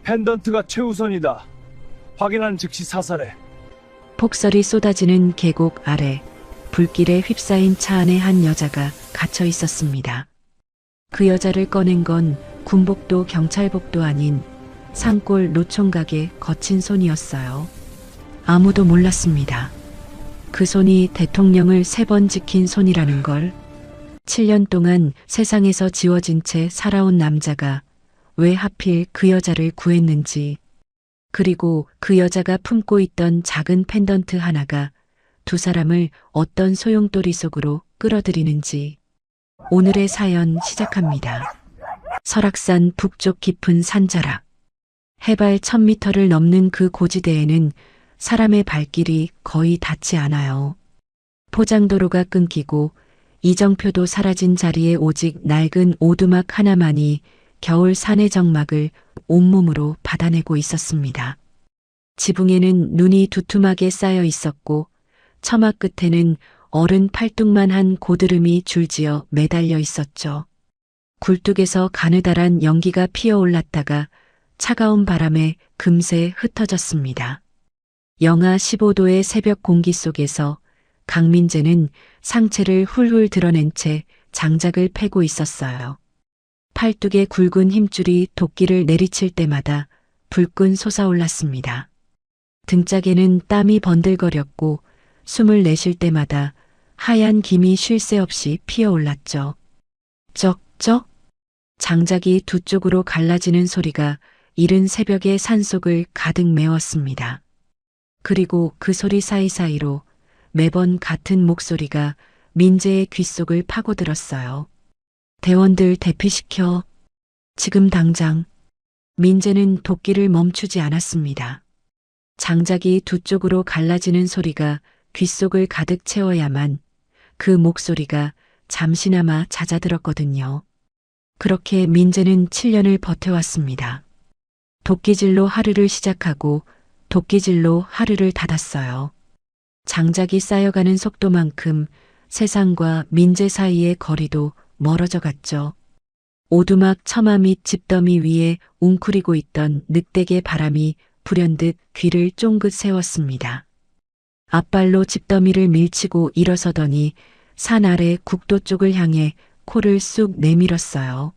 펜던트가 최우선이다. 확인한 즉시 사살해. 폭설이 쏟아지는 계곡 아래 불길에 휩싸인 차 안에 한 여자가 갇혀 있었습니다. 그 여자를 꺼낸 건 군복도 경찰복도 아닌 산골 노총각의 거친 손이었어요. 아무도 몰랐습니다. 그 손이 대통령을 3번 지킨 손이라는 걸. 7년 동안 세상에서 지워진 채 살아온 남자가 왜 하필 그 여자를 구했는지, 그리고 그 여자가 품고 있던 작은 펜던트 하나가 두 사람을 어떤 소용돌이 속으로 끌어들이는지. 오늘의 사연 시작합니다. 설악산 북쪽 깊은 산자락. 해발 1000m를 넘는 그 고지대에는 사람의 발길이 거의 닿지 않아요. 포장도로가 끊기고 이정표도 사라진 자리에 오직 낡은 오두막 하나만이 겨울 산의 정막을 온몸으로 받아내고 있었습니다. 지붕에는 눈이 두툼하게 쌓여 있었고 처막 끝에는 어른 팔뚝만한 고드름이 줄지어 매달려 있었죠. 굴뚝에서 가느다란 연기가 피어올랐다가 차가운 바람에 금세 흩어졌습니다. 영하 15도의 새벽 공기 속에서 강민재는 상체를 훌훌 드러낸 채 장작을 패고 있었어요. 팔뚝에 굵은 힘줄이 도끼를 내리칠 때마다 불끈 솟아올랐습니다. 등짝에는 땀이 번들거렸고 숨을 내쉴 때마다 하얀 김이 쉴 새 없이 피어올랐죠. 쩍쩍 장작이 두 쪽으로 갈라지는 소리가 이른 새벽의 산속을 가득 메웠습니다. 그리고 그 소리 사이사이로 매번 같은 목소리가 민재의 귓속을 파고들었어요. 대원들 대피시켜. 지금 당장. 민재는 도끼를 멈추지 않았습니다. 장작이 두 쪽으로 갈라지는 소리가 귓속을 가득 채워야만 그 목소리가 잠시나마 잦아들었거든요. 그렇게 민재는 7년을 버텨왔습니다. 도끼질로 하루를 시작하고 도끼질로 하루를 닫았어요. 장작이 쌓여가는 속도만큼 세상과 민재 사이의 거리도 멀어져 갔죠. 오두막 처마 밑 집더미 위에 웅크리고 있던 늑대의 바람이 불현듯 귀를 쫑긋 세웠습니다. 앞발로 집더미를 밀치고 일어서더니 산 아래 국도 쪽을 향해 코를 쑥 내밀었어요.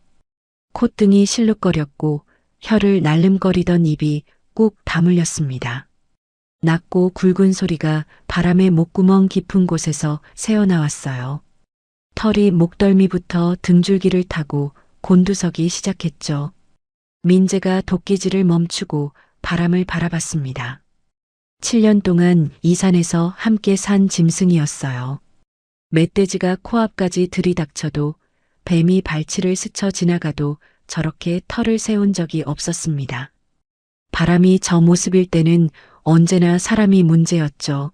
콧등이 실룩거렸고 혀를 날름거리던 입이 꾹 다물렸습니다. 낮고 굵은 소리가 바람의 목구멍 깊은 곳에서 새어나왔어요. 털이 목덜미부터 등줄기를 타고 곤두서기 시작했죠. 민재가 도끼질을 멈추고 바람을 바라봤습니다. 7년 동안 이 산에서 함께 산 짐승이었어요. 멧돼지가 코앞까지 들이닥쳐도 뱀이 발치를 스쳐 지나가도 저렇게 털을 세운 적이 없었습니다. 바람이 저 모습일 때는 언제나 사람이 문제였죠.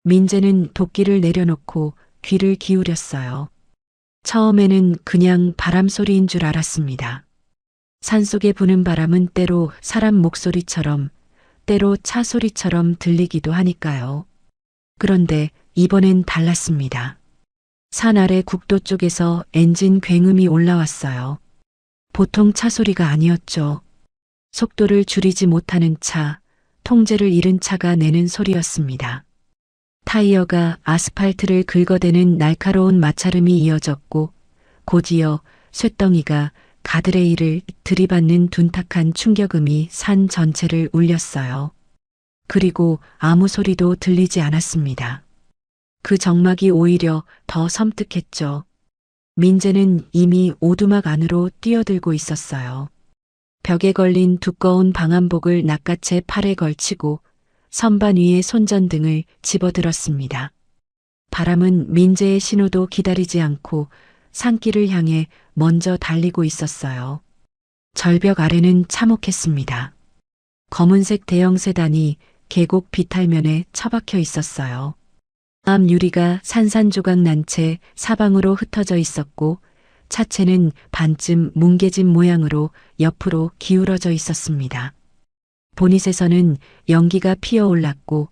민재는 도끼를 내려놓고 귀를 기울였어요. 처음에는 그냥 바람 소리인 줄 알았습니다. 산속에 부는 바람은 때로 사람 목소리처럼, 때로 차 소리처럼 들리기도 하니까요. 그런데 이번엔 달랐습니다. 산 아래 국도 쪽에서 엔진 굉음이 올라왔어요. 보통 차 소리가 아니었죠. 속도를 줄이지 못하는 차, 통제를 잃은 차가 내는 소리였습니다. 타이어가 아스팔트를 긁어대는 날카로운 마찰음이 이어졌고 곧이어 쇳덩이가 가드레일을 들이받는 둔탁한 충격음이 산 전체를 울렸어요. 그리고 아무 소리도 들리지 않았습니다. 그 정막이 오히려 더 섬뜩했죠. 민재는 이미 오두막 안으로 뛰어들고 있었어요. 벽에 걸린 두꺼운 방한복을 낚아채 팔에 걸치고 선반 위에 손전등을 집어들었습니다. 바람은 민재의 신호도 기다리지 않고 산길을 향해 먼저 달리고 있었어요. 절벽 아래는 참혹했습니다. 검은색 대형 세단이 계곡 비탈면에 처박혀 있었어요. 앞 유리가 산산조각 난 채 사방으로 흩어져 있었고 차체는 반쯤 뭉개진 모양으로 옆으로 기울어져 있었습니다. 보닛에서는 연기가 피어올랐고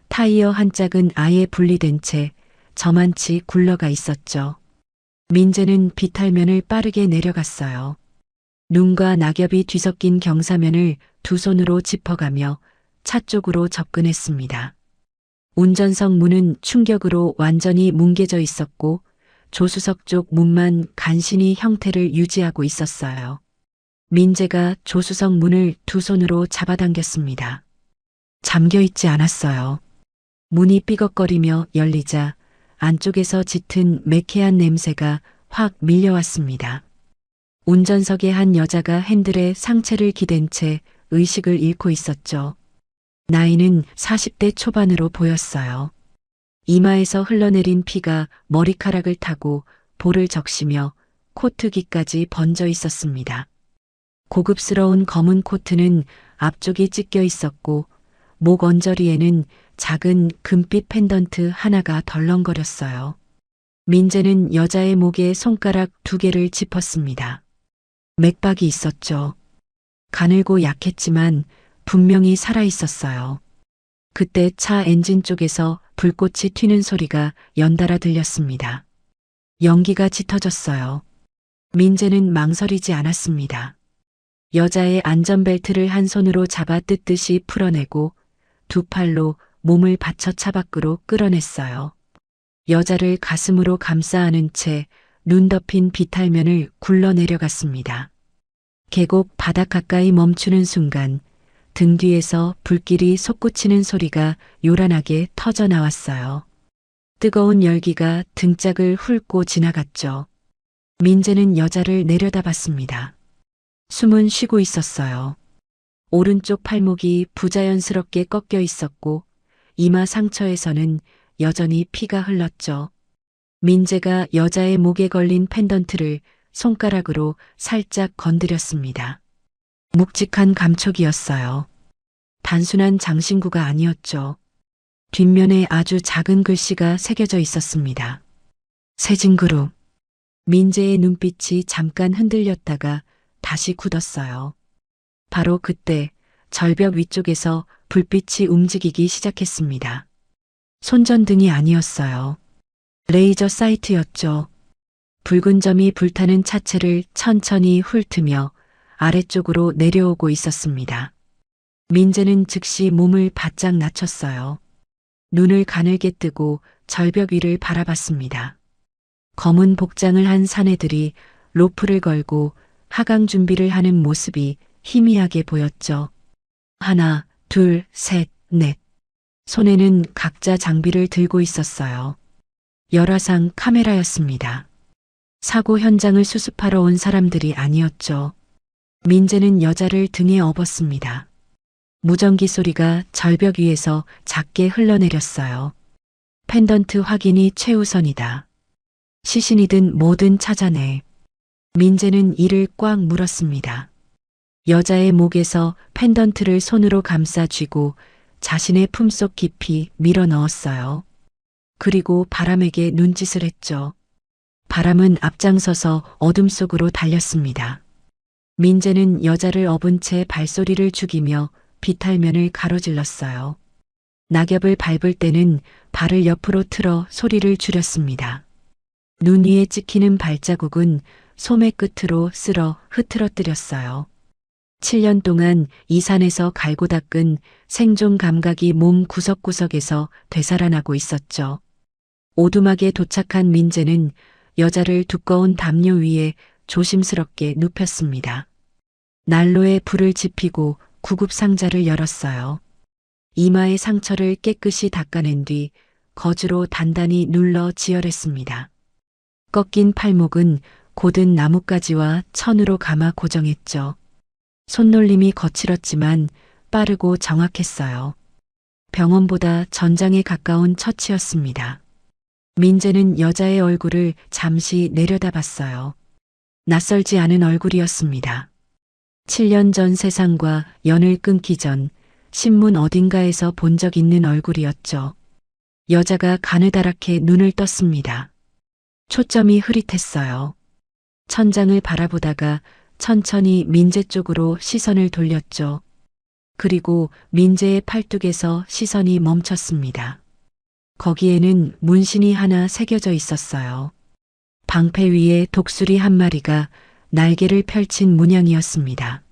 타이어 한 짝은 아예 분리된 채 저만치 굴러가 있었죠. 민재는 비탈면을 빠르게 내려갔어요. 눈과 낙엽이 뒤섞인 경사면을 두 손으로 짚어가며 차 쪽으로 접근했습니다. 운전석 문은 충격으로 완전히 뭉개져 있었고 조수석 쪽 문만 간신히 형태를 유지하고 있었어요. 민재가 조수석 문을 두 손으로 잡아당겼습니다. 잠겨 있지 않았어요. 문이 삐걱거리며 열리자 안쪽에서 짙은 매캐한 냄새가 확 밀려왔습니다. 운전석의 한 여자가 핸들에 상체를 기댄 채 의식을 잃고 있었죠. 나이는 40대 초반으로 보였어요. 이마에서 흘러내린 피가 머리카락을 타고 볼을 적시며 코트기까지 번져 있었습니다. 고급스러운 검은 코트는 앞쪽이 찢겨 있었고 목 언저리에는 작은 금빛 펜던트 하나가 덜렁거렸어요. 민재는 여자의 목에 손가락 두 개를 짚었습니다. 맥박이 있었죠. 가늘고 약했지만 분명히 살아있었어요. 그때 차 엔진 쪽에서 불꽃이 튀는 소리가 연달아 들렸습니다. 연기가 짙어졌어요. 민재는 망설이지 않았습니다. 여자의 안전벨트를 한 손으로 잡아 뜯듯이 풀어내고 두 팔로 몸을 받쳐 차 밖으로 끌어냈어요. 여자를 가슴으로 감싸 안은 채 눈 덮인 비탈면을 굴러 내려갔습니다. 계곡 바닥 가까이 멈추는 순간 등 뒤에서 불길이 솟구치는 소리가 요란하게 터져 나왔어요. 뜨거운 열기가 등짝을 훑고 지나갔죠. 민재는 여자를 내려다봤습니다. 숨은 쉬고 있었어요. 오른쪽 팔목이 부자연스럽게 꺾여 있었고 이마 상처에서는 여전히 피가 흘렀죠. 민재가 여자의 목에 걸린 펜던트를 손가락으로 살짝 건드렸습니다. 묵직한 감촉이었어요. 단순한 장신구가 아니었죠. 뒷면에 아주 작은 글씨가 새겨져 있었습니다. 새진그룹. 민재의 눈빛이 잠깐 흔들렸다가 다시 굳었어요. 바로 그때 절벽 위쪽에서 불빛이 움직이기 시작했습니다. 손전등이 아니었어요. 레이저 사이트였죠. 붉은 점이 불타는 차체를 천천히 훑으며 아래쪽으로 내려오고 있었습니다. 민재는 즉시 몸을 바짝 낮췄어요. 눈을 가늘게 뜨고 절벽 위를 바라봤습니다. 검은 복장을 한 사내들이 로프를 걸고 하강 준비를 하는 모습이 희미하게 보였죠. 하나, 둘, 셋, 넷. 손에는 각자 장비를 들고 있었어요. 열화상 카메라였습니다. 사고 현장을 수습하러 온 사람들이 아니었죠. 민재는 여자를 등에 업었습니다. 무전기 소리가 절벽 위에서 작게 흘러내렸어요. 펜던트 확인이 최우선이다. 시신이든 뭐든 찾아내. 민재는 이를 꽉 물었습니다. 여자의 목에서 펜던트를 손으로 감싸 쥐고 자신의 품속 깊이 밀어 넣었어요. 그리고 바람에게 눈짓을 했죠. 바람은 앞장서서 어둠 속으로 달렸습니다. 민재는 여자를 업은 채 발소리를 죽이며 비탈면을 가로질렀어요. 낙엽을 밟을 때는 발을 옆으로 틀어 소리를 줄였습니다. 눈 위에 찍히는 발자국은 소매 끝으로 쓸어 흐트러뜨렸어요. 7년 동안 이 산에서 갈고 닦은 생존 감각이 몸 구석구석에서 되살아나고 있었죠. 오두막에 도착한 민재는 여자를 두꺼운 담요 위에 조심스럽게 눕혔습니다. 난로에 불을 지피고 구급상자를 열었어요. 이마의 상처를 깨끗이 닦아낸 뒤 거즈로 단단히 눌러 지혈했습니다. 꺾인 팔목은 곧은 나뭇가지와 천으로 감아 고정했죠. 손놀림이 거칠었지만 빠르고 정확했어요. 병원보다 전장에 가까운 처치였습니다. 민재는 여자의 얼굴을 잠시 내려다봤어요. 낯설지 않은 얼굴이었습니다. 7년 전 세상과 연을 끊기 전 신문 어딘가에서 본 적 있는 얼굴이었죠. 여자가 가느다랗게 눈을 떴습니다. 초점이 흐릿했어요. 천장을 바라보다가 천천히 민재 쪽으로 시선을 돌렸죠. 그리고 민재의 팔뚝에서 시선이 멈췄습니다. 거기에는 문신이 하나 새겨져 있었어요. 방패 위에 독수리 한 마리가 날개를 펼친 문양이었습니다.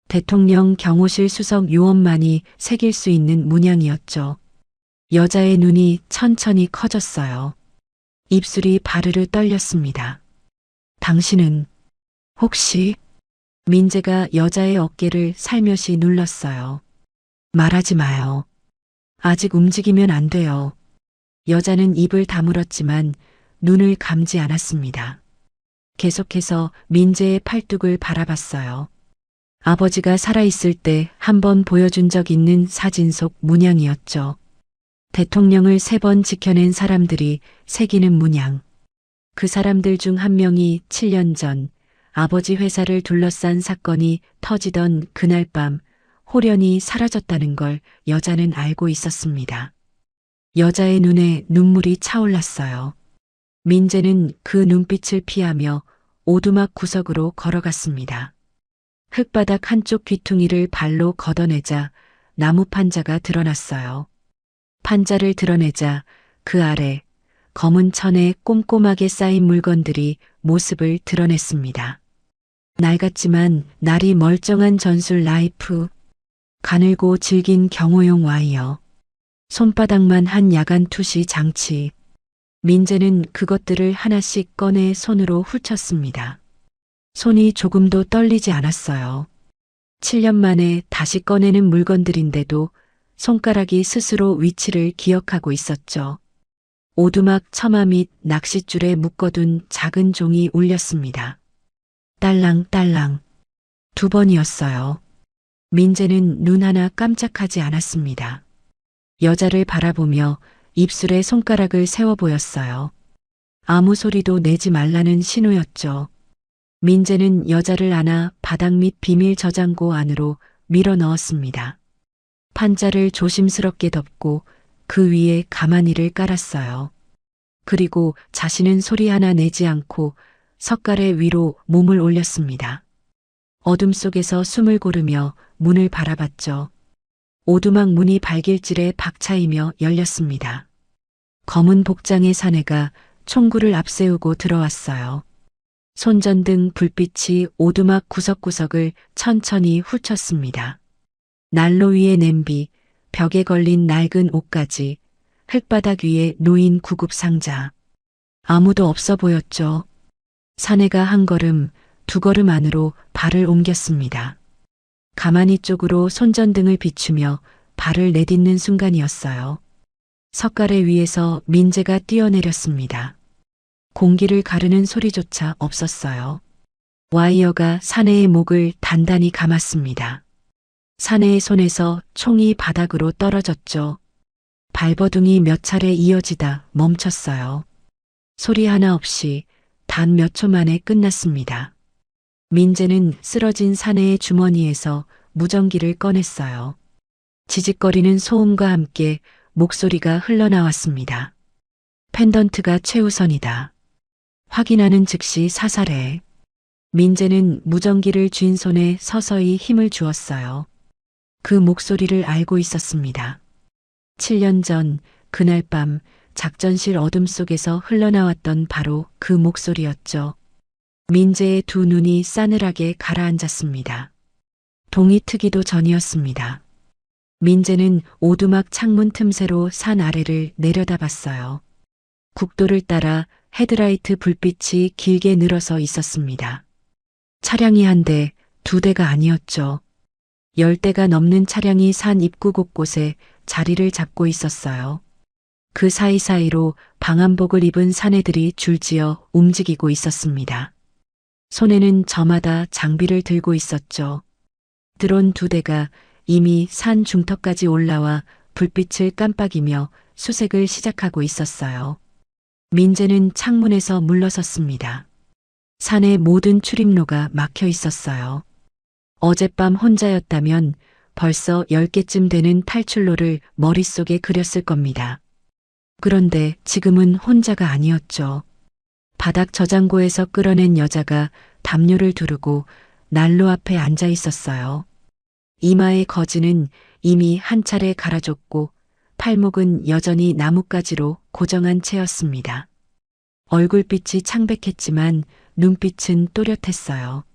대통령 경호실 수석 요원만이 새길 수 있는 문양이었죠. 여자의 눈이 천천히 커졌어요. 입술이 바르르 떨렸습니다. 당신은 혹시? 민재가 여자의 어깨를 살며시 눌렀어요. 말하지 마요. 아직 움직이면 안 돼요. 여자는 입을 다물었지만 눈을 감지 않았습니다. 계속해서 민재의 팔뚝을 바라봤어요. 아버지가 살아있을 때 한 번 보여준 적 있는 사진 속 문양이었죠. 대통령을 3번 지켜낸 사람들이 새기는 문양. 그 사람들 중 한 명이 7년 전 아버지 회사를 둘러싼 사건이 터지던 그날 밤 홀연히 사라졌다는 걸 여자는 알고 있었습니다. 여자의 눈에 눈물이 차올랐어요. 민재는 그 눈빛을 피하며 오두막 구석으로 걸어갔습니다. 흙바닥 한쪽 귀퉁이를 발로 걷어내자 나무 판자가 드러났어요. 판자를 드러내자 그 아래 검은 천에 꼼꼼하게 쌓인 물건들이 모습을 드러냈습니다. 낡았지만 날이 멀쩡한 전술 라이프, 가늘고 질긴 경호용 와이어, 손바닥만 한 야간 투시 장치. 민재는 그것들을 하나씩 꺼내 손으로 훑쳤습니다. 손이 조금도 떨리지 않았어요. 7년 만에 다시 꺼내는 물건들인데도 손가락이 스스로 위치를 기억하고 있었죠. 오두막 처마 및 낚싯줄에 묶어둔 작은 종이 울렸습니다. 딸랑딸랑. 2번이었어요. 민재는 눈 하나 깜짝하지 않았습니다. 여자를 바라보며 입술에 손가락을 세워 보였어요. 아무 소리도 내지 말라는 신호였죠. 민재는 여자를 안아 바닥 및 비밀 저장고 안으로 밀어 넣었습니다. 판자를 조심스럽게 덮고 그 위에 가마니를 깔았어요. 그리고 자신은 소리 하나 내지 않고 석가래 위로 몸을 올렸습니다. 어둠 속에서 숨을 고르며 문을 바라봤죠. 오두막 문이 발길질에 박차이며 열렸습니다. 검은 복장의 사내가 총구를 앞세우고 들어왔어요. 손전등 불빛이 오두막 구석구석을 천천히 훑쳤습니다. 난로 위의 냄비, 벽에 걸린 낡은 옷가지, 흙바닥 위에 놓인 구급 상자. 아무도 없어 보였죠. 사내가 한 걸음, 2걸음 안으로 발을 옮겼습니다. 가만히 쪽으로 손전등을 비추며 발을 내딛는 순간이었어요. 석가래 위에서 민재가 뛰어내렸습니다. 공기를 가르는 소리조차 없었어요. 와이어가 사내의 목을 단단히 감았습니다. 사내의 손에서 총이 바닥으로 떨어졌죠. 발버둥이 몇 차례 이어지다 멈췄어요. 소리 하나 없이 단 몇 초 만에 끝났습니다. 민재는 쓰러진 사내의 주머니에서 무전기를 꺼냈어요. 지직거리는 소음과 함께 목소리가 흘러나왔습니다. 펜던트가 최우선이다. 확인하는 즉시 사살해. 민재는 무전기를 쥔 손에 서서히 힘을 주었어요. 그 목소리를 알고 있었습니다. 7년 전 그날 밤 작전실 어둠 속에서 흘러나왔던 바로 그 목소리였죠. 민재의 2 눈이 싸늘하게 가라앉았습니다. 동이 트기도 전이었습니다. 민재는 오두막 창문 틈새로 산 아래를 내려다봤어요. 국도를 따라 헤드라이트 불빛이 길게 늘어서 있었습니다. 차량이 1대, 2대가 아니었죠. 10대가 넘는 차량이 산 입구 곳곳에 자리를 잡고 있었어요. 그 사이사이로 방한복을 입은 사내들이 줄지어 움직이고 있었습니다. 손에는 저마다 장비를 들고 있었죠. 드론 2대가 이미 산 중턱까지 올라와 불빛을 깜빡이며 수색을 시작하고 있었어요. 민재는 창문에서 물러섰습니다. 산의 모든 출입로가 막혀 있었어요. 어젯밤 혼자였다면 벌써 10개쯤 되는 탈출로를 머릿속에 그렸을 겁니다. 그런데 지금은 혼자가 아니었죠. 바닥 저장고에서 끌어낸 여자가 담요를 두르고 난로 앞에 앉아 있었어요. 이마의 거즈는 이미 한 차례 갈아줬고 팔목은 여전히 나뭇가지로 고정한 채였습니다. 얼굴빛이 창백했지만 눈빛은 또렷했어요.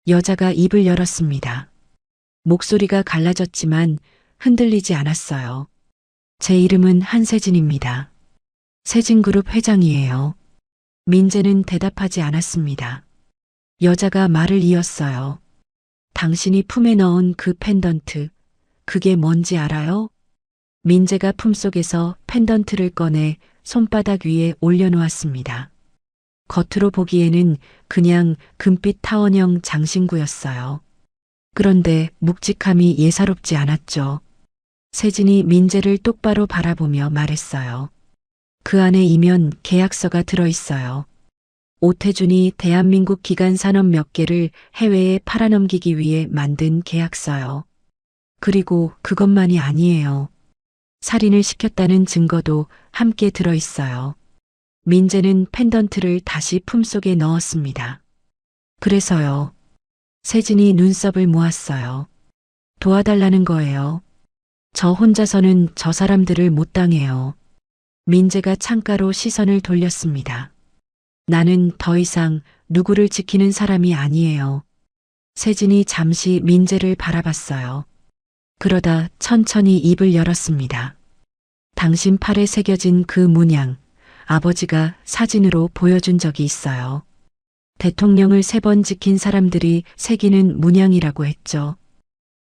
여자가 입을 열었습니다. 목소리가 갈라졌지만 흔들리지 않았어요. 제 이름은 한세진입니다. 세진그룹 회장이에요. 민재는 대답하지 않았습니다. 여자가 말을 이었어요. 당신이 품에 넣은 그 펜던트, 그게 뭔지 알아요? 민재가 품속에서 펜던트를 꺼내 손바닥 위에 올려놓았습니다. 겉으로 보기에는 그냥 금빛 타원형 장신구였어요. 그런데 묵직함이 예사롭지 않았죠. 세진이 민재를 똑바로 바라보며 말했어요. 그 안에 이면 계약서가 들어있어요. 오태준이 대한민국 기간 산업 몇 개를 해외에 팔아넘기기 위해 만든 계약서요. 그리고 그것만이 아니에요. 살인을 시켰다는 증거도 함께 들어있어요. 민재는 펜던트를 다시 품속에 넣었습니다. 그래서요. 세진이 눈썹을 모았어요. 도와달라는 거예요. 저 혼자서는 저 사람들을 못 당해요. 민재가 창가로 시선을 돌렸습니다. 나는 더 이상 누구를 지키는 사람이 아니에요. 세진이 잠시 민재를 바라봤어요. 그러다 천천히 입을 열었습니다. 당신 팔에 새겨진 그 문양, 아버지가 사진으로 보여준 적이 있어요. 대통령을 3번 지킨 사람들이 새기는 문양이라고 했죠.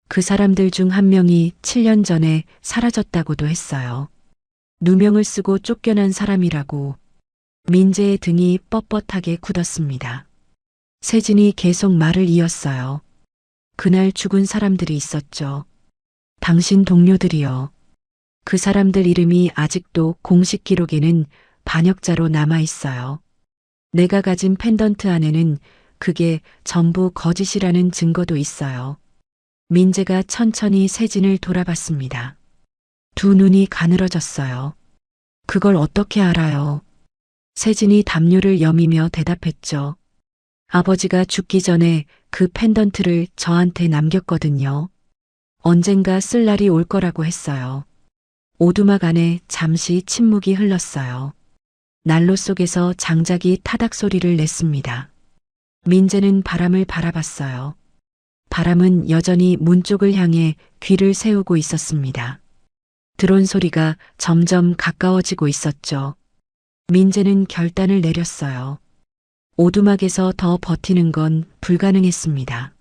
그 사람들 중 한 명이 7년 전에 사라졌다고도 했어요. 누명을 쓰고 쫓겨난 사람이라고. 민재의 등이 뻣뻣하게 굳었습니다. 세진이 계속 말을 이었어요. 그날 죽은 사람들이 있었죠. 당신 동료들이요. 그 사람들 이름이 아직도 공식 기록에는 반역자로 남아 있어요. 내가 가진 펜던트 안에는 그게 전부 거짓이라는 증거도 있어요. 민재가 천천히 세진을 돌아봤습니다. 두 눈이 가늘어졌어요. 그걸 어떻게 알아요? 세진이 담요를 여미며 대답했죠. 아버지가 죽기 전에 그 펜던트를 저한테 남겼거든요. 언젠가 쓸 날이 올 거라고 했어요. 오두막 안에 잠시 침묵이 흘렀어요. 난로 속에서 장작이 타닥 소리를 냈습니다. 민재는 바람을 바라봤어요. 바람은 여전히 문 쪽을 향해 귀를 세우고 있었습니다. 드론 소리가 점점 가까워지고 있었죠. 민재는 결단을 내렸어요. 오두막에서 더 버티는 건 불가능했습니다.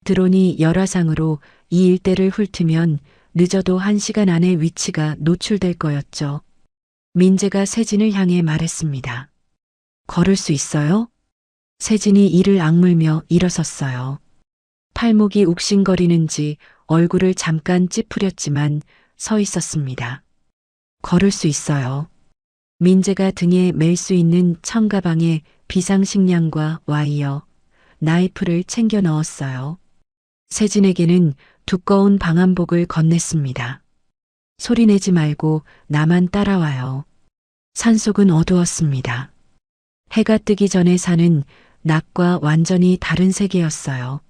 드론이 열화상으로 이 일대를 훑으면 늦어도 1시간 안에 위치가 노출될 거였죠. 민재가 세진을 향해 말했습니다. 걸을 수 있어요? 세진이 이를 악물며 일어섰어요. 팔목이 욱신거리는지 얼굴을 잠깐 찌푸렸지만 서 있었습니다. 걸을 수 있어요. 민재가 등에 맬 수 있는 청가방에 비상식량과 와이어, 나이프를 챙겨 넣었어요. 세진에게는 두꺼운 방한복을 건넸습니다. 소리내지 말고 나만 따라와요. 산속은 어두웠습니다. 해가 뜨기 전에 사는 낮과 완전히 다른 세계였어요.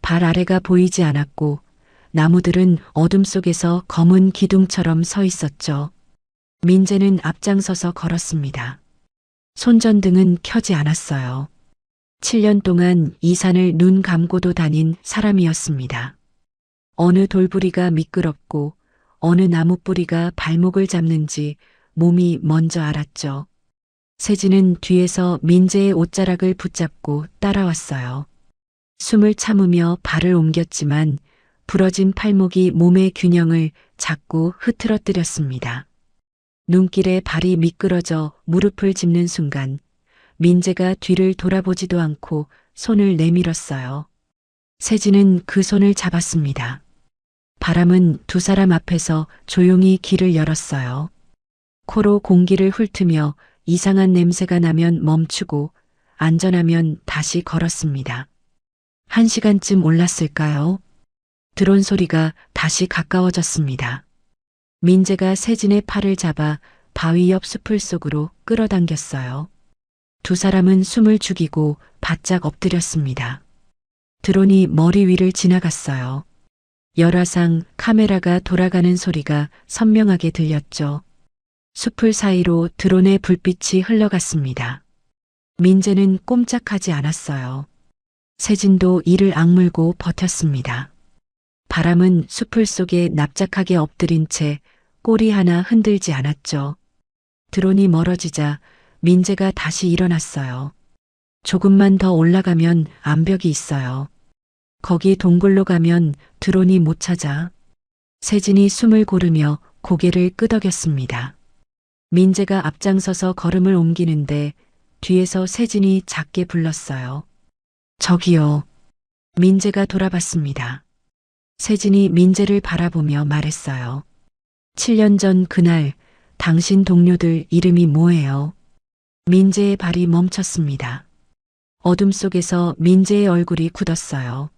발 아래가 보이지 않았고 나무들은 어둠 속에서 검은 기둥처럼 서 있었죠. 민재는 앞장서서 걸었습니다. 손전등은 켜지 않았어요. 7년 동안 이 산을 눈 감고도 다닌 사람이었습니다. 어느 돌부리가 미끄럽고 어느 나무 뿌리가 발목을 잡는지 몸이 먼저 알았죠. 세진은 뒤에서 민재의 옷자락을 붙잡고 따라왔어요. 숨을 참으며 발을 옮겼지만 부러진 팔목이 몸의 균형을 자꾸 흐트러뜨렸습니다. 눈길에 발이 미끄러져 무릎을 짚는 순간 민재가 뒤를 돌아보지도 않고 손을 내밀었어요. 세진은 그 손을 잡았습니다. 바람은 두 사람 앞에서 조용히 길을 열었어요. 코로 공기를 훑으며 이상한 냄새가 나면 멈추고 안전하면 다시 걸었습니다. 1시간쯤 올랐을까요? 드론 소리가 다시 가까워졌습니다. 민재가 세진의 팔을 잡아 바위 옆 숲을 속으로 끌어당겼어요. 두 사람은 숨을 죽이고 바짝 엎드렸습니다. 드론이 머리 위를 지나갔어요. 열화상 카메라가 돌아가는 소리가 선명하게 들렸죠. 숲을 사이로 드론의 불빛이 흘러갔습니다. 민재는 꼼짝하지 않았어요. 세진도 이를 악물고 버텼습니다. 바람은 수풀 속에 납작하게 엎드린 채 꼬리 하나 흔들지 않았죠. 드론이 멀어지자 민재가 다시 일어났어요. 조금만 더 올라가면 암벽이 있어요. 거기 동굴로 가면 드론이 못 찾아. 세진이 숨을 고르며 고개를 끄덕였습니다. 민재가 앞장서서 걸음을 옮기는데 뒤에서 세진이 작게 불렀어요. 저기요. 민재가 돌아봤습니다. 세진이 민재를 바라보며 말했어요. 7년 전 그날 당신 동료들 이름이 뭐예요? 민재의 발이 멈췄습니다. 어둠 속에서 민재의 얼굴이 굳었어요.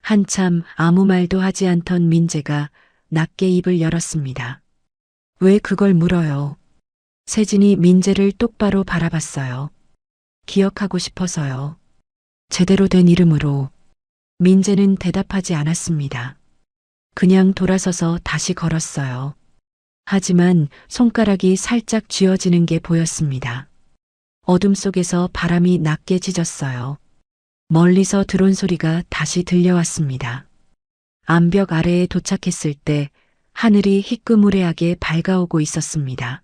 한참 아무 말도 하지 않던 민재가 낮게 입을 열었습니다. 왜 그걸 물어요? 세진이 민재를 똑바로 바라봤어요. 기억하고 싶어서요. 제대로 된 이름으로. 민재는 대답하지 않았습니다. 그냥 돌아서서 다시 걸었어요. 하지만 손가락이 살짝 쥐어지는 게 보였습니다. 어둠 속에서 바람이 낮게 짖었어요. 멀리서 드론 소리가 다시 들려왔습니다. 암벽 아래에 도착했을 때 하늘이 희끄무레하게 밝아오고 있었습니다.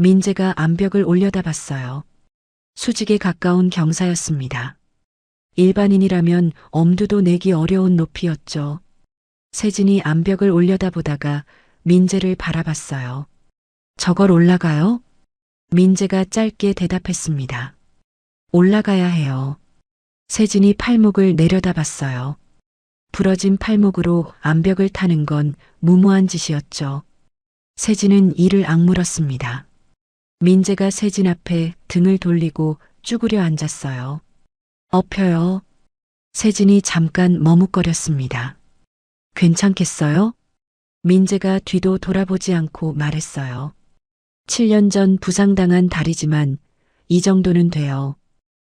민재가 암벽을 올려다봤어요. 수직에 가까운 경사였습니다. 일반인이라면 엄두도 내기 어려운 높이였죠. 세진이 암벽을 올려다보다가 민재를 바라봤어요. 저걸 올라가요? 민재가 짧게 대답했습니다. 올라가야 해요. 세진이 팔목을 내려다봤어요. 부러진 팔목으로 암벽을 타는 건 무모한 짓이었죠. 세진은 이를 악물었습니다. 민재가 세진 앞에 등을 돌리고 쭈그려 앉았어요. 엎혀요. 세진이 잠깐 머뭇거렸습니다. 괜찮겠어요? 민재가 뒤도 돌아보지 않고 말했어요. 7년 전 부상당한 다리지만 이 정도는 돼요.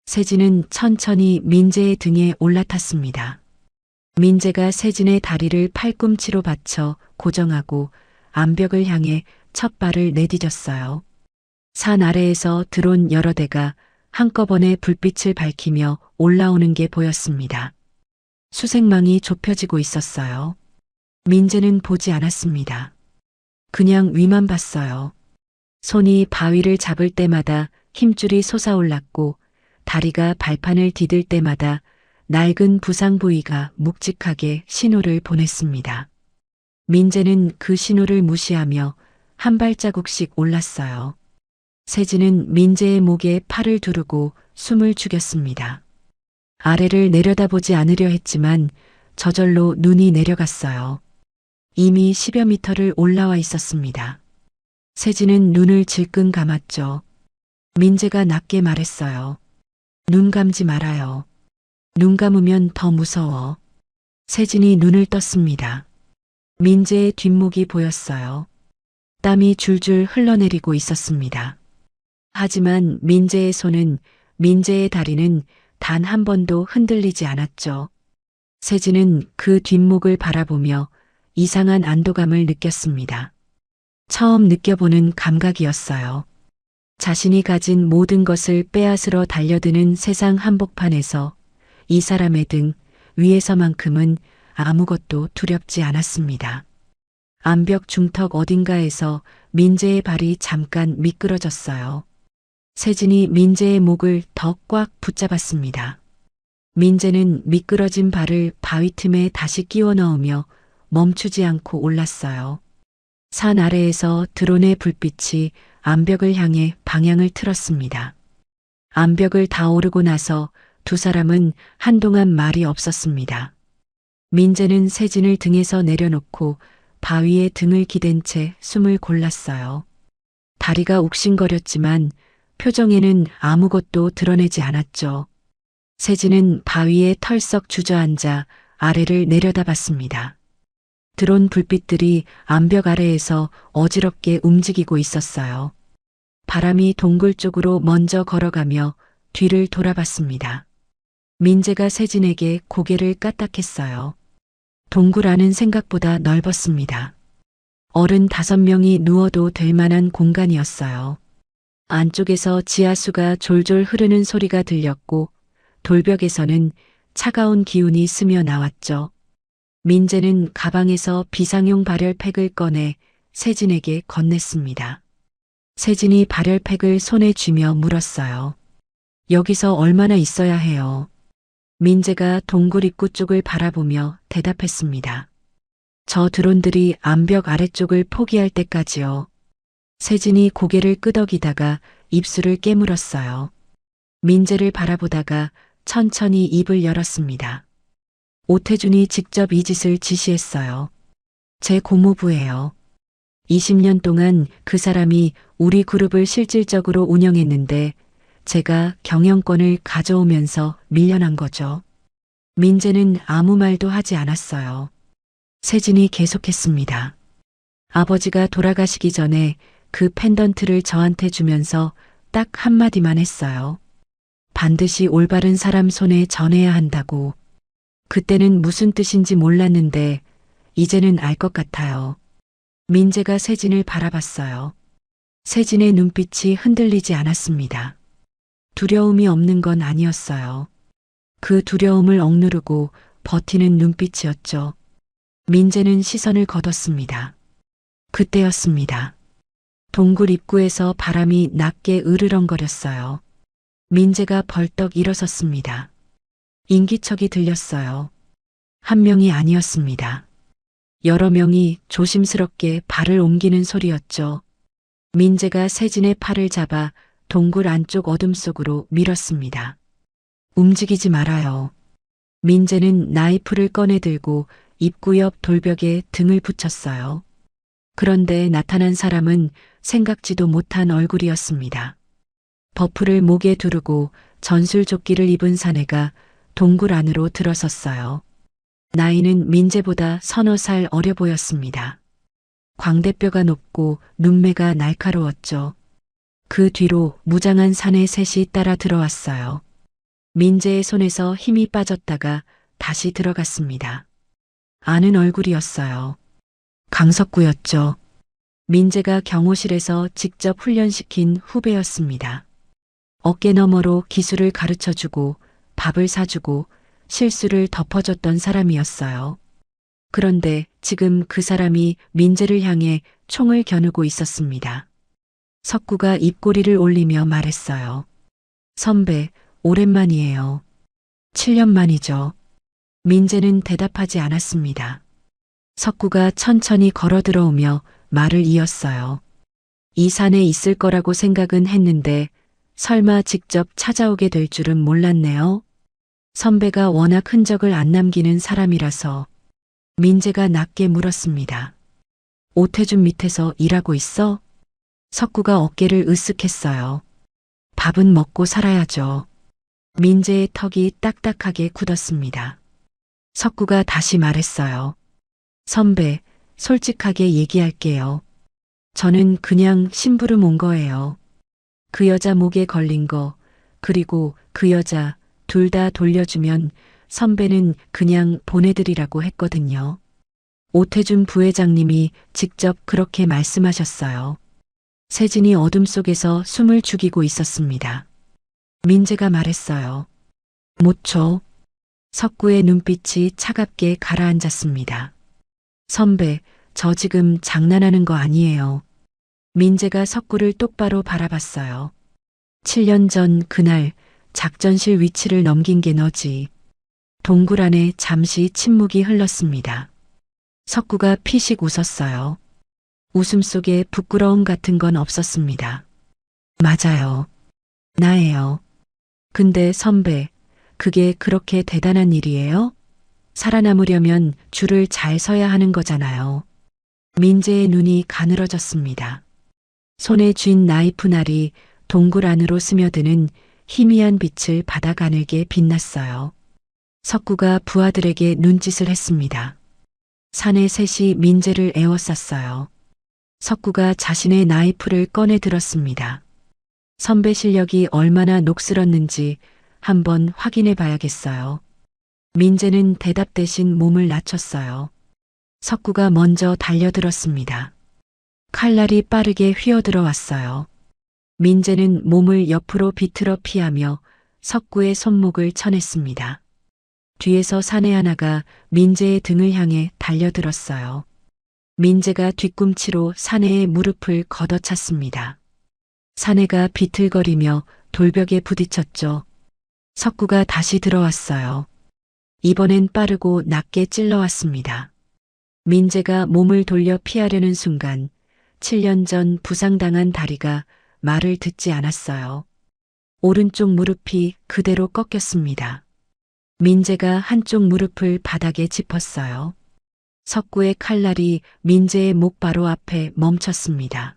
세진은 천천히 민재의 등에 올라탔습니다. 민재가 세진의 다리를 팔꿈치로 받쳐 고정하고 암벽을 향해 첫 발을 내디뎠어요. 산 아래에서 드론 여러 대가 한꺼번에 불빛을 밝히며 올라오는 게 보였습니다. 수색망이 좁혀지고 있었어요. 민재는 보지 않았습니다. 그냥 위만 봤어요. 손이 바위를 잡을 때마다 힘줄이 솟아올랐고 다리가 발판을 디딜 때마다 낡은 부상 부위가 묵직하게 신호를 보냈습니다. 민재는 그 신호를 무시하며 한 발자국씩 올랐어요. 세진은 민재의 목에 팔을 두르고 숨을 죽였습니다. 아래를 내려다보지 않으려 했지만 저절로 눈이 내려갔어요. 이미 10여 미터를 올라와 있었습니다. 세진은 눈을 질끈 감았죠. 민재가 낮게 말했어요. 눈 감지 말아요. 눈 감으면 더 무서워. 세진이 눈을 떴습니다. 민재의 뒷목이 보였어요. 땀이 줄줄 흘러내리고 있었습니다. 하지만 민재의 손은, 민재의 다리는 단 한 번도 흔들리지 않았죠. 세진은 그 뒷목을 바라보며 이상한 안도감을 느꼈습니다. 처음 느껴보는 감각이었어요. 자신이 가진 모든 것을 빼앗으러 달려드는 세상 한복판에서 이 사람의 등 위에서만큼은 아무것도 두렵지 않았습니다. 암벽 중턱 어딘가에서 민재의 발이 잠깐 미끄러졌어요. 세진이 민재의 목을 더 꽉 붙잡았습니다. 민재는 미끄러진 발을 바위 틈에 다시 끼워 넣으며 멈추지 않고 올랐어요. 산 아래에서 드론의 불빛이 암벽을 향해 방향을 틀었습니다. 암벽을 다 오르고 나서 두 사람은 한동안 말이 없었습니다. 민재는 세진을 등에서 내려놓고 바위에 등을 기댄 채 숨을 골랐어요. 다리가 욱신거렸지만 표정에는 아무것도 드러내지 않았죠. 세진은 바위에 털썩 주저앉아 아래를 내려다봤습니다. 드론 불빛들이 암벽 아래에서 어지럽게 움직이고 있었어요. 바람이 동굴 쪽으로 먼저 걸어가며 뒤를 돌아봤습니다. 민재가 세진에게 고개를 까딱했어요. 동굴 안은 생각보다 넓었습니다. 어른 5명이 누워도 될 만한 공간이었어요. 안쪽에서 지하수가 졸졸 흐르는 소리가 들렸고 돌벽에서는 차가운 기운이 스며 나왔죠. 민재는 가방에서 비상용 발열팩을 꺼내 세진에게 건넸습니다. 세진이 발열팩을 손에 쥐며 물었어요. 여기서 얼마나 있어야 해요? 민재가 동굴 입구 쪽을 바라보며 대답했습니다. 저 드론들이 암벽 아래쪽을 포기할 때까지요. 세진이 고개를 끄덕이다가 입술을 깨물었어요. 민재를 바라보다가 천천히 입을 열었습니다. 오태준이 직접 이 짓을 지시했어요. 제 고모부예요. 20년 동안 그 사람이 우리 그룹을 실질적으로 운영했는데 제가 경영권을 가져오면서 밀려난 거죠. 민재는 아무 말도 하지 않았어요. 세진이 계속했습니다. 아버지가 돌아가시기 전에 그 펜던트를 저한테 주면서 딱 한마디만 했어요. 반드시 올바른 사람 손에 전해야 한다고. 그때는 무슨 뜻인지 몰랐는데 이제는 알 것 같아요. 민재가 세진을 바라봤어요. 세진의 눈빛이 흔들리지 않았습니다. 두려움이 없는 건 아니었어요. 그 두려움을 억누르고 버티는 눈빛이었죠. 민재는 시선을 거뒀습니다. 그때였습니다. 동굴 입구에서 바람이 낮게 으르렁거렸어요. 민재가 벌떡 일어섰습니다. 인기척이 들렸어요. 한 명이 아니었습니다. 여러 명이 조심스럽게 발을 옮기는 소리였죠. 민재가 세진의 팔을 잡아 동굴 안쪽 어둠 속으로 밀었습니다. 움직이지 말아요. 민재는 나이프를 꺼내 들고 입구 옆 돌벽에 등을 붙였어요. 그런데 나타난 사람은 생각지도 못한 얼굴이었습니다. 버프를 목에 두르고 전술조끼를 입은 사내가 동굴 안으로 들어섰어요. 나이는 민재보다 서너 살 어려 보였습니다. 광대뼈가 높고 눈매가 날카로웠죠. 그 뒤로 무장한 사내 셋이 따라 들어왔어요. 민재의 손에서 힘이 빠졌다가 다시 들어갔습니다. 아는 얼굴이었어요. 강석구였죠. 민재가 경호실에서 직접 훈련시킨 후배였습니다. 어깨 너머로 기술을 가르쳐주고 밥을 사주고 실수를 덮어줬던 사람이었어요. 그런데 지금 그 사람이 민재를 향해 총을 겨누고 있었습니다. 석구가 입꼬리를 올리며 말했어요. 선배, 오랜만이에요. 7년 만이죠. 민재는 대답하지 않았습니다. 석구가 천천히 걸어 들어오며 말을 이었어요. 이 산에 있을 거라고 생각은 했는데 설마 직접 찾아오게 될 줄은 몰랐네요. 선배가 워낙 흔적을 안 남기는 사람이라서. 민재가 낮게 물었습니다. 오태준 밑에서 일하고 있어? 석구가 어깨를 으쓱했어요. 밥은 먹고 살아야죠. 민재의 턱이 딱딱하게 굳었습니다. 석구가 다시 말했어요. 선배, 솔직하게 얘기할게요. 저는 그냥 심부름 온 거예요. 그 여자 목에 걸린 거, 그리고 그 여자 둘 다 돌려주면 선배는 그냥 보내드리라고 했거든요. 오태준 부회장님이 직접 그렇게 말씀하셨어요. 세진이 어둠 속에서 숨을 죽이고 있었습니다. 민재가 말했어요. 못 쳐. 석구의 눈빛이 차갑게 가라앉았습니다. 선배, 저 지금 장난하는 거 아니에요. 민재가 석구를 똑바로 바라봤어요. 7년 전 그날 작전실 위치를 넘긴 게 너지. 동굴 안에 잠시 침묵이 흘렀습니다. 석구가 피식 웃었어요. 웃음 속에 부끄러움 같은 건 없었습니다. 맞아요. 나예요. 근데 선배, 그게 그렇게 대단한 일이에요? 살아남으려면 줄을 잘 서야 하는 거잖아요. 민재의 눈이 가늘어졌습니다. 손에 쥔 나이프 날이 동굴 안으로 스며드는 희미한 빛을 받아 가늘게 빛났어요. 석구가 부하들에게 눈짓을 했습니다. 사내 셋이 민재를 에워쌌어요. 석구가 자신의 나이프를 꺼내 들었습니다. 선배 실력이 얼마나 녹슬었는지 한번 확인해 봐야겠어요. 민재는 대답 대신 몸을 낮췄어요. 석구가 먼저 달려들었습니다. 칼날이 빠르게 휘어들어왔어요. 민재는 몸을 옆으로 비틀어 피하며 석구의 손목을 쳐냈습니다. 뒤에서 사내 하나가 민재의 등을 향해 달려들었어요. 민재가 뒤꿈치로 사내의 무릎을 걷어찼습니다. 사내가 비틀거리며 돌벽에 부딪혔죠. 석구가 다시 들어왔어요. 이번엔 빠르고 낮게 찔러왔습니다. 민재가 몸을 돌려 피하려는 순간 7년 전 부상당한 다리가 말을 듣지 않았어요. 오른쪽 무릎이 그대로 꺾였습니다. 민재가 한쪽 무릎을 바닥에 짚었어요. 석구의 칼날이 민재의 목 바로 앞에 멈췄습니다.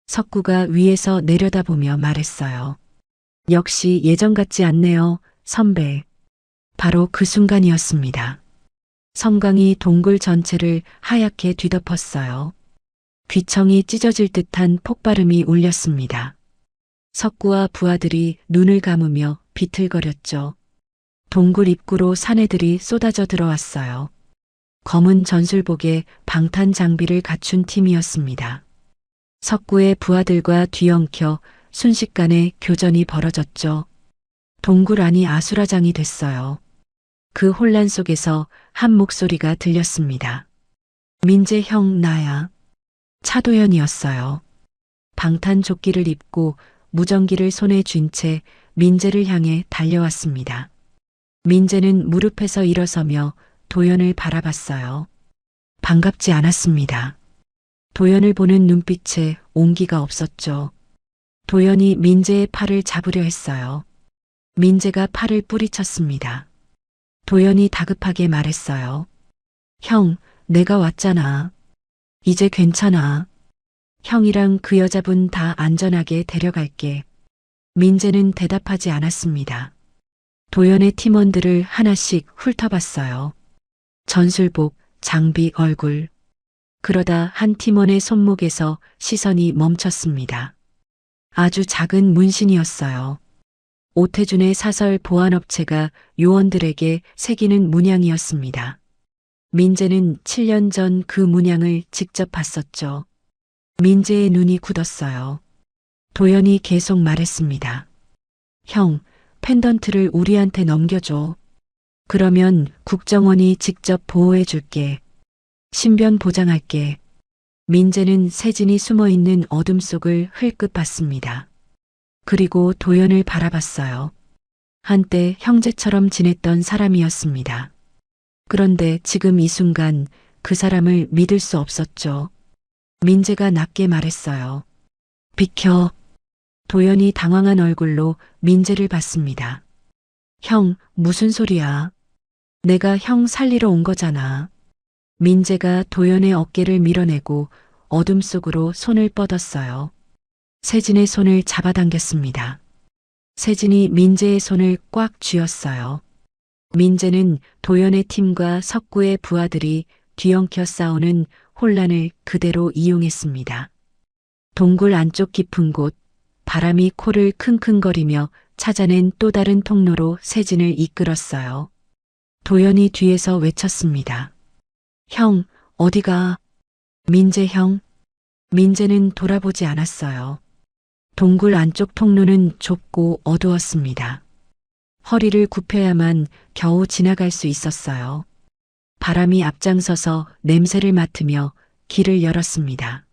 석구가 위에서 내려다보며 말했어요. 역시 예전 같지 않네요, 선배. 바로 그 순간이었습니다. 섬광이 동굴 전체를 하얗게 뒤덮었어요. 귀청이 찢어질 듯한 폭발음이 울렸습니다. 석구와 부하들이 눈을 감으며 비틀거렸죠. 동굴 입구로 사내들이 쏟아져 들어왔어요. 검은 전술복에 방탄 장비를 갖춘 팀이었습니다. 석구의 부하들과 뒤엉켜 순식간에 교전이 벌어졌죠. 동굴 안이 아수라장이 됐어요. 그 혼란 속에서 한 목소리가 들렸습니다. 민재 형 나야. 차도연이었어요. 방탄 조끼를 입고 무전기를 손에 쥔 채 민재를 향해 달려왔습니다. 민재는 무릎에서 일어서며 도연을 바라봤어요. 반갑지 않았습니다. 도연을 보는 눈빛에 온기가 없었죠. 도연이 민재의 팔을 잡으려 했어요. 민재가 팔을 뿌리쳤습니다. 도연이 다급하게 말했어요. 형, 내가 왔잖아. 이제 괜찮아. 형이랑 그 여자분 다 안전하게 데려갈게. 민재는 대답하지 않았습니다. 도연의 팀원들을 하나씩 훑어봤어요. 전술복, 장비, 얼굴. 그러다 한 팀원의 손목에서 시선이 멈췄습니다. 아주 작은 문신이었어요. 오태준의 사설 보안업체가 요원들에게 새기는 문양이었습니다. 민재는 7년 전 그 문양을 직접 봤었죠. 민재의 눈이 굳었어요. 도연이 계속 말했습니다. 형, 펜던트를 우리한테 넘겨줘. 그러면 국정원이 직접 보호해줄게. 신변 보장할게. 민재는 세진이 숨어있는 어둠 속을 흘끗 봤습니다. 그리고 도연을 바라봤어요. 한때 형제처럼 지냈던 사람이었습니다. 그런데 지금 이 순간 그 사람을 믿을 수 없었죠. 민재가 낮게 말했어요. 비켜. 도연이 당황한 얼굴로 민재를 봤습니다. 형, 무슨 소리야? 내가 형 살리러 온 거잖아. 민재가 도연의 어깨를 밀어내고 어둠 속으로 손을 뻗었어요. 세진의 손을 잡아당겼습니다. 세진이 민재의 손을 꽉 쥐었어요. 민재는 도연의 팀과 석구의 부하들이 뒤엉켜 싸우는 혼란을 그대로 이용했습니다. 동굴 안쪽 깊은 곳, 바람이 코를 킁킁거리며 찾아낸 또 다른 통로로 세진을 이끌었어요. 도연이 뒤에서 외쳤습니다. 형, 어디가? 민재 형. 민재는 돌아보지 않았어요. 동굴 안쪽 통로는 좁고 어두웠습니다. 허리를 굽혀야만 겨우 지나갈 수 있었어요. 바람이 앞장서서 냄새를 맡으며 길을 열었습니다.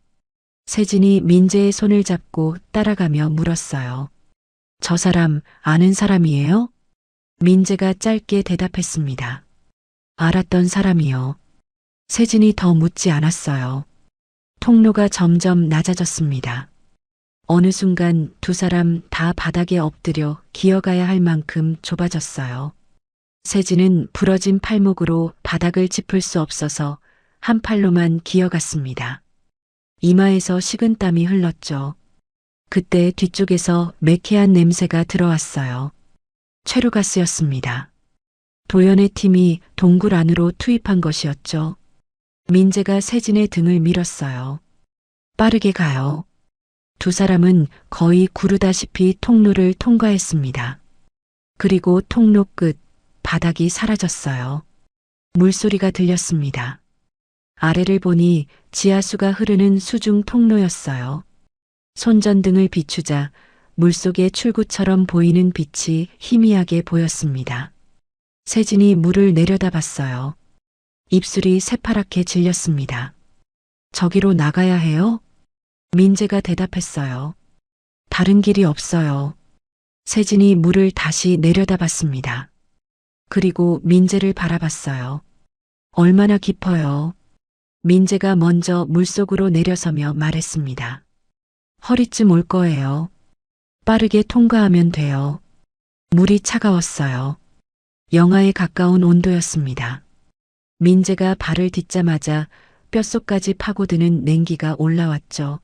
세진이 민재의 손을 잡고 따라가며 물었어요. 저 사람 아는 사람이에요? 민재가 짧게 대답했습니다. 알았던 사람이요. 세진이 더 묻지 않았어요. 통로가 점점 낮아졌습니다. 어느 순간 두 사람 다 바닥에 엎드려 기어가야 할 만큼 좁아졌어요. 세진은 부러진 팔목으로 바닥을 짚을 수 없어서 한 팔로만 기어갔습니다. 이마에서 식은땀이 흘렀죠. 그때 뒤쪽에서 매캐한 냄새가 들어왔어요. 최루가스였습니다. 도연의 팀이 동굴 안으로 투입한 것이었죠. 민재가 세진의 등을 밀었어요. 빠르게 가요. 두 사람은 거의 구르다시피 통로를 통과했습니다. 그리고 통로 끝, 바닥이 사라졌어요. 물소리가 들렸습니다. 아래를 보니 지하수가 흐르는 수중 통로였어요. 손전등을 비추자 물속의 출구처럼 보이는 빛이 희미하게 보였습니다. 세진이 물을 내려다봤어요. 입술이 새파랗게 질렸습니다. 저기로 나가야 해요? 민재가 대답했어요. 다른 길이 없어요. 세진이 물을 다시 내려다봤습니다. 그리고 민재를 바라봤어요. 얼마나 깊어요? 민재가 먼저 물속으로 내려서며 말했습니다. 허리쯤 올 거예요. 빠르게 통과하면 돼요. 물이 차가웠어요. 영하에 가까운 온도였습니다. 민재가 발을 딛자마자 뼛속까지 파고드는 냉기가 올라왔죠.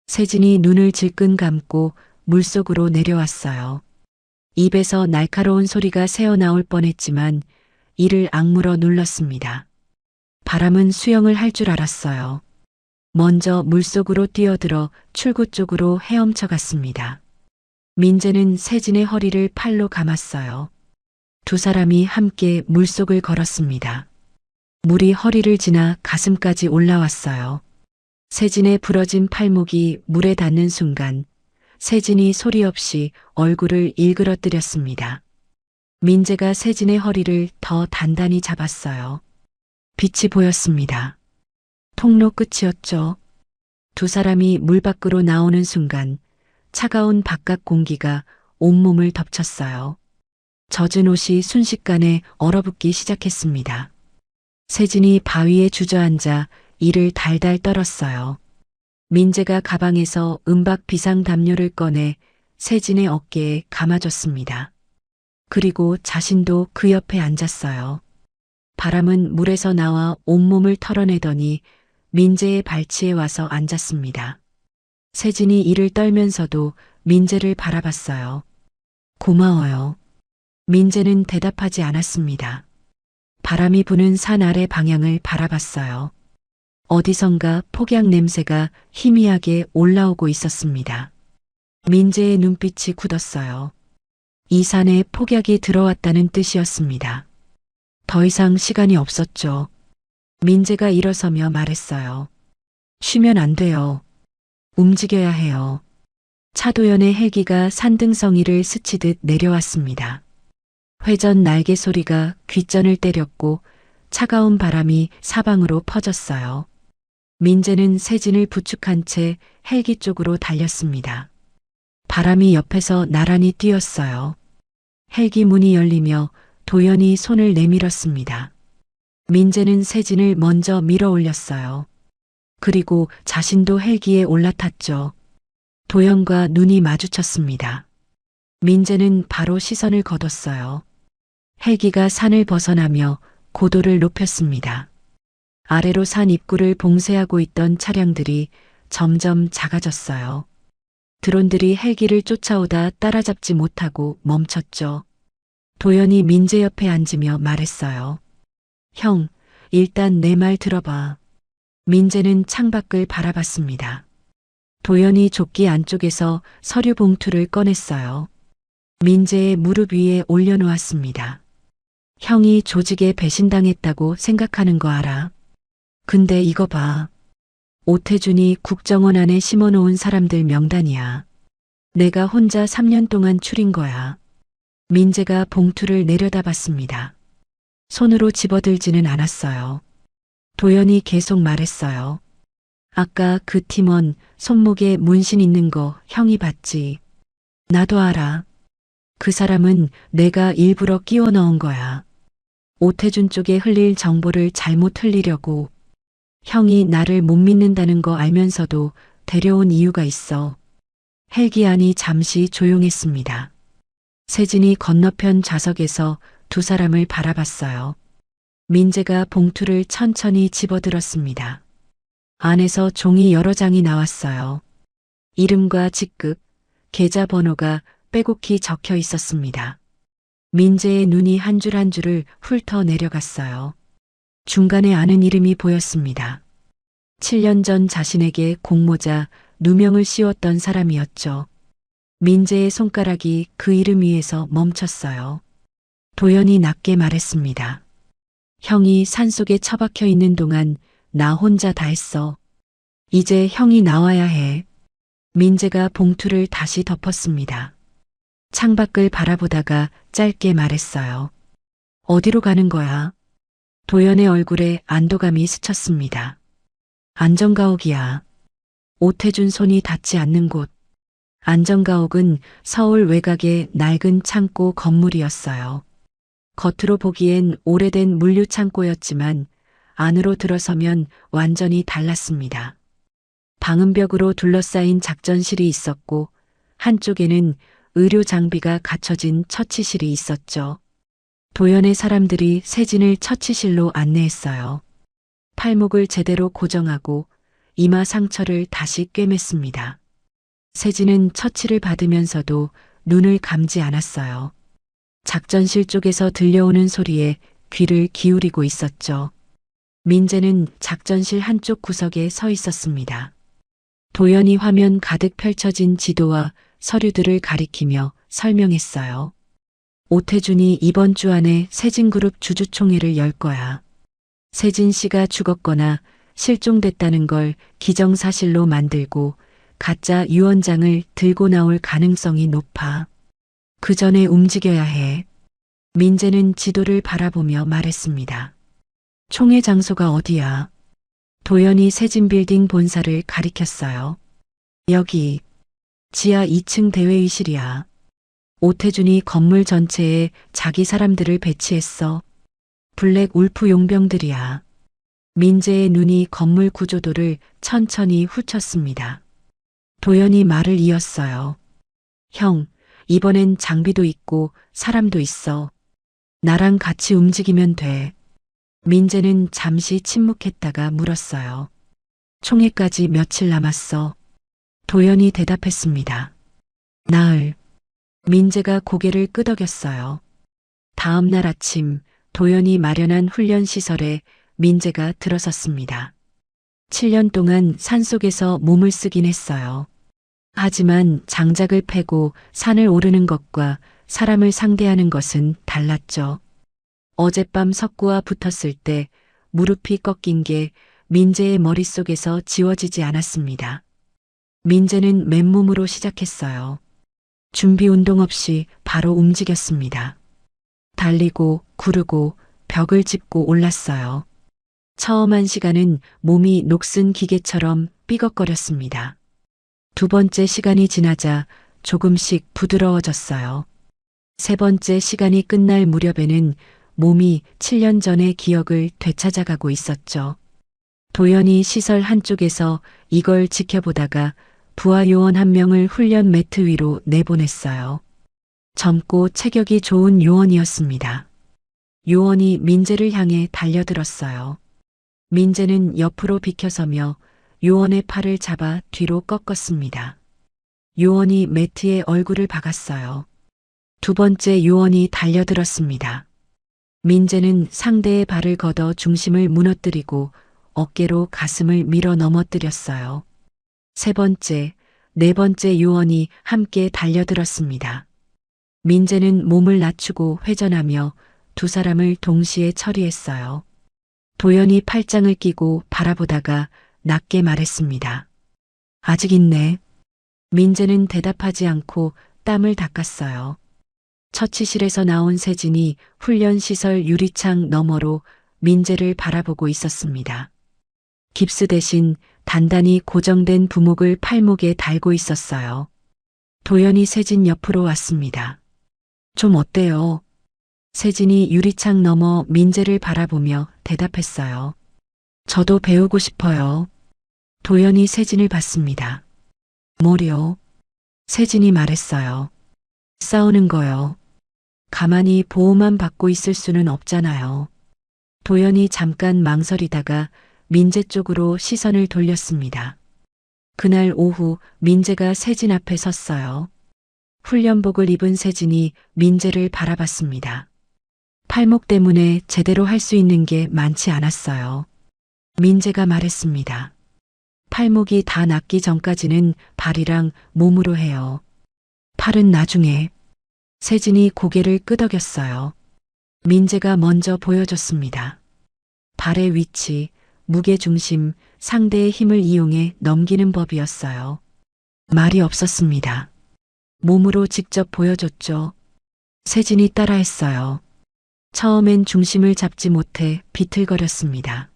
세진이 눈을 질끈 감고 물속으로 내려왔어요. 입에서 날카로운 소리가 새어나올 뻔했지만 이를 악물어 눌렀습니다. 바람은 수영을 할 줄 알았어요. 먼저 물속으로 뛰어들어 출구 쪽으로 헤엄쳐 갔습니다. 민재는 세진의 허리를 팔로 감았어요. 두 사람이 함께 물속을 걸었습니다. 물이 허리를 지나 가슴까지 올라왔어요. 세진의 부러진 팔목이 물에 닿는 순간 세진이 소리 없이 얼굴을 일그러뜨렸습니다. 민재가 세진의 허리를 더 단단히 잡았어요. 빛이 보였습니다. 통로 끝이었죠. 두 사람이 물 밖으로 나오는 순간 차가운 바깥 공기가 온몸을 덮쳤어요. 젖은 옷이 순식간에 얼어붙기 시작했습니다. 세진이 바위에 주저앉아 이를 달달 떨었어요. 민재가 가방에서 은박 비상 담요를 꺼내 세진의 어깨에 감아줬습니다. 그리고 자신도 그 옆에 앉았어요. 바람은 물에서 나와 온몸을 털어내더니 민재의 발치에 와서 앉았습니다. 세진이 이를 떨면서도 민재를 바라봤어요. 고마워요. 민재는 대답하지 않았습니다. 바람이 부는 산 아래 방향을 바라봤어요. 어디선가 폭약 냄새가 희미하게 올라오고 있었습니다. 민재의 눈빛이 굳었어요. 이 산에 폭약이 들어왔다는 뜻이었습니다. 더 이상 시간이 없었죠. 민재가 일어서며 말했어요. 쉬면 안 돼요. 움직여야 해요. 차도연의 헬기가 산등성이를 스치듯 내려왔습니다. 회전 날개 소리가 귓전을 때렸고 차가운 바람이 사방으로 퍼졌어요. 민재는 세진을 부축한 채 헬기 쪽으로 달렸습니다. 바람이 옆에서 나란히 뛰었어요. 헬기 문이 열리며 도연이 손을 내밀었습니다. 민재는 세진을 먼저 밀어 올렸어요. 그리고 자신도 헬기에 올라탔죠. 도연과 눈이 마주쳤습니다. 민재는 바로 시선을 거뒀어요. 헬기가 산을 벗어나며 고도를 높였습니다. 아래로 산 입구를 봉쇄하고 있던 차량들이 점점 작아졌어요. 드론들이 헬기를 쫓아오다 따라잡지 못하고 멈췄죠. 도연이 민재 옆에 앉으며 말했어요. 형, 일단 내 말 들어봐. 민재는 창밖을 바라봤습니다. 도연이 조끼 안쪽에서 서류 봉투를 꺼냈어요. 민재의 무릎 위에 올려놓았습니다. 형이 조직에 배신당했다고 생각하는 거 알아? 근데 이거 봐. 오태준이 국정원 안에 심어놓은 사람들 명단이야. 내가 혼자 3년 동안 추린 거야. 민재가 봉투를 내려다봤습니다. 손으로 집어들지는 않았어요. 도연이 계속 말했어요. 아까 그 팀원 손목에 문신 있는 거 형이 봤지. 나도 알아. 그 사람은 내가 일부러 끼워 넣은 거야. 오태준 쪽에 흘릴 정보를 잘못 흘리려고. 형이 나를 못 믿는다는 거 알면서도 데려온 이유가 있어. 헬기 안이 잠시 조용했습니다. 세진이 건너편 좌석에서 두 사람을 바라봤어요. 민재가 봉투를 천천히 집어들었습니다. 안에서 종이 여러 장이 나왔어요. 이름과 직급, 계좌번호가 빼곡히 적혀 있었습니다. 민재의 눈이 한 줄 한 줄을 훑어 내려갔어요. 중간에 아는 이름이 보였습니다. 7년 전 자신에게 공모자 누명을 씌웠던 사람이었죠. 민재의 손가락이 그 이름 위에서 멈췄어요. 도연이 낮게 말했습니다. 형이 산속에 처박혀 있는 동안 나 혼자 다 했어. 이제 형이 나와야 해. 민재가 봉투를 다시 덮었습니다. 창밖을 바라보다가 짧게 말했어요. 어디로 가는 거야? 도연의 얼굴에 안도감이 스쳤습니다. 안전가옥이야. 오태준 손이 닿지 않는 곳. 안전가옥은 서울 외곽의 낡은 창고 건물이었어요. 겉으로 보기엔 오래된 물류 창고였지만 안으로 들어서면 완전히 달랐습니다. 방음벽으로 둘러싸인 작전실이 있었고 한쪽에는 의료 장비가 갖춰진 처치실이 있었죠. 도연의 사람들이 세진을 처치실로 안내했어요. 팔목을 제대로 고정하고 이마 상처를 다시 꿰맸습니다. 세진은 처치를 받으면서도 눈을 감지 않았어요. 작전실 쪽에서 들려오는 소리에 귀를 기울이고 있었죠. 민재는 작전실 한쪽 구석에 서 있었습니다. 도연이 화면 가득 펼쳐진 지도와 서류들을 가리키며 설명했어요. 오태준이 이번 주 안에 세진그룹 주주총회를 열 거야. 세진 씨가 죽었거나 실종됐다는 걸 기정사실로 만들고 가짜 유언장을 들고 나올 가능성이 높아. 그 전에 움직여야 해. 민재는 지도를 바라보며 말했습니다. 총회 장소가 어디야? 도연이 세진빌딩 본사를 가리켰어요. 여기 지하 2층 대회의실이야. 오태준이 건물 전체에 자기 사람들을 배치했어. 블랙 울프 용병들이야. 민재의 눈이 건물 구조도를 천천히 훑었습니다. 도연이 말을 이었어요. 형, 이번엔 장비도 있고 사람도 있어. 나랑 같이 움직이면 돼. 민재는 잠시 침묵했다가 물었어요. 총회까지 며칠 남았어? 도연이 대답했습니다. 나흘. 민재가 고개를 끄덕였어요. 다음 날 아침 도연이 마련한 훈련시설에 민재가 들어섰습니다. 7년 동안 산속에서 몸을 쓰긴 했어요. 하지만 장작을 패고 산을 오르는 것과 사람을 상대하는 것은 달랐죠. 어젯밤 석구와 붙었을 때 무릎이 꺾인 게 민재의 머릿속에서 지워지지 않았습니다. 민재는 맨몸으로 시작했어요. 준비 운동 없이 바로 움직였습니다. 달리고 구르고 벽을 짚고 올랐어요. 처음 한 시간은 몸이 녹슨 기계처럼 삐걱거렸습니다. 두 번째 시간이 지나자 조금씩 부드러워졌어요. 세 번째 시간이 끝날 무렵에는 몸이 7년 전의 기억을 되찾아가고 있었죠. 도연이 시설 한쪽에서 이걸 지켜보다가 부하 요원 한 명을 훈련 매트 위로 내보냈어요. 젊고 체격이 좋은 요원이었습니다. 요원이 민재를 향해 달려들었어요. 민재는 옆으로 비켜서며 요원의 팔을 잡아 뒤로 꺾었습니다. 요원이 매트에 얼굴을 박았어요. 두 번째 요원이 달려들었습니다. 민재는 상대의 발을 걷어 중심을 무너뜨리고 어깨로 가슴을 밀어 넘어뜨렸어요. 세 번째, 네 번째 요원이 함께 달려들었습니다. 민재는 몸을 낮추고 회전하며 두 사람을 동시에 처리했어요. 도연이 팔짱을 끼고 바라보다가 낮게 말했습니다. 아직 있네. 민재는 대답하지 않고 땀을 닦았어요. 처치실에서 나온 세진이 훈련시설 유리창 너머로 민재를 바라보고 있었습니다. 깁스 대신 단단히 고정된 부목을 팔목에 달고 있었어요. 도연이 세진 옆으로 왔습니다. 좀 어때요? 세진이 유리창 너머 민재를 바라보며 대답했어요. 저도 배우고 싶어요. 도연이 세진을 봤습니다. 뭐요? 세진이 말했어요. 싸우는 거요. 가만히 보호만 받고 있을 수는 없잖아요. 도연이 잠깐 망설이다가 민재 쪽으로 시선을 돌렸습니다. 그날 오후 민재가 세진 앞에 섰어요. 훈련복을 입은 세진이 민재를 바라봤습니다. 팔목 때문에 제대로 할 수 있는 게 많지 않았어요. 민재가 말했습니다. 팔목이 다 낫기 전까지는 발이랑 몸으로 해요. 팔은 나중에. 세진이 고개를 끄덕였어요. 민재가 먼저 보여줬습니다. 발의 위치, 무게중심, 상대의 힘을 이용해 넘기는 법이었어요. 말이 없었습니다. 몸으로 직접 보여줬죠. 세진이 따라했어요. 처음엔 중심을 잡지 못해 비틀거렸습니다.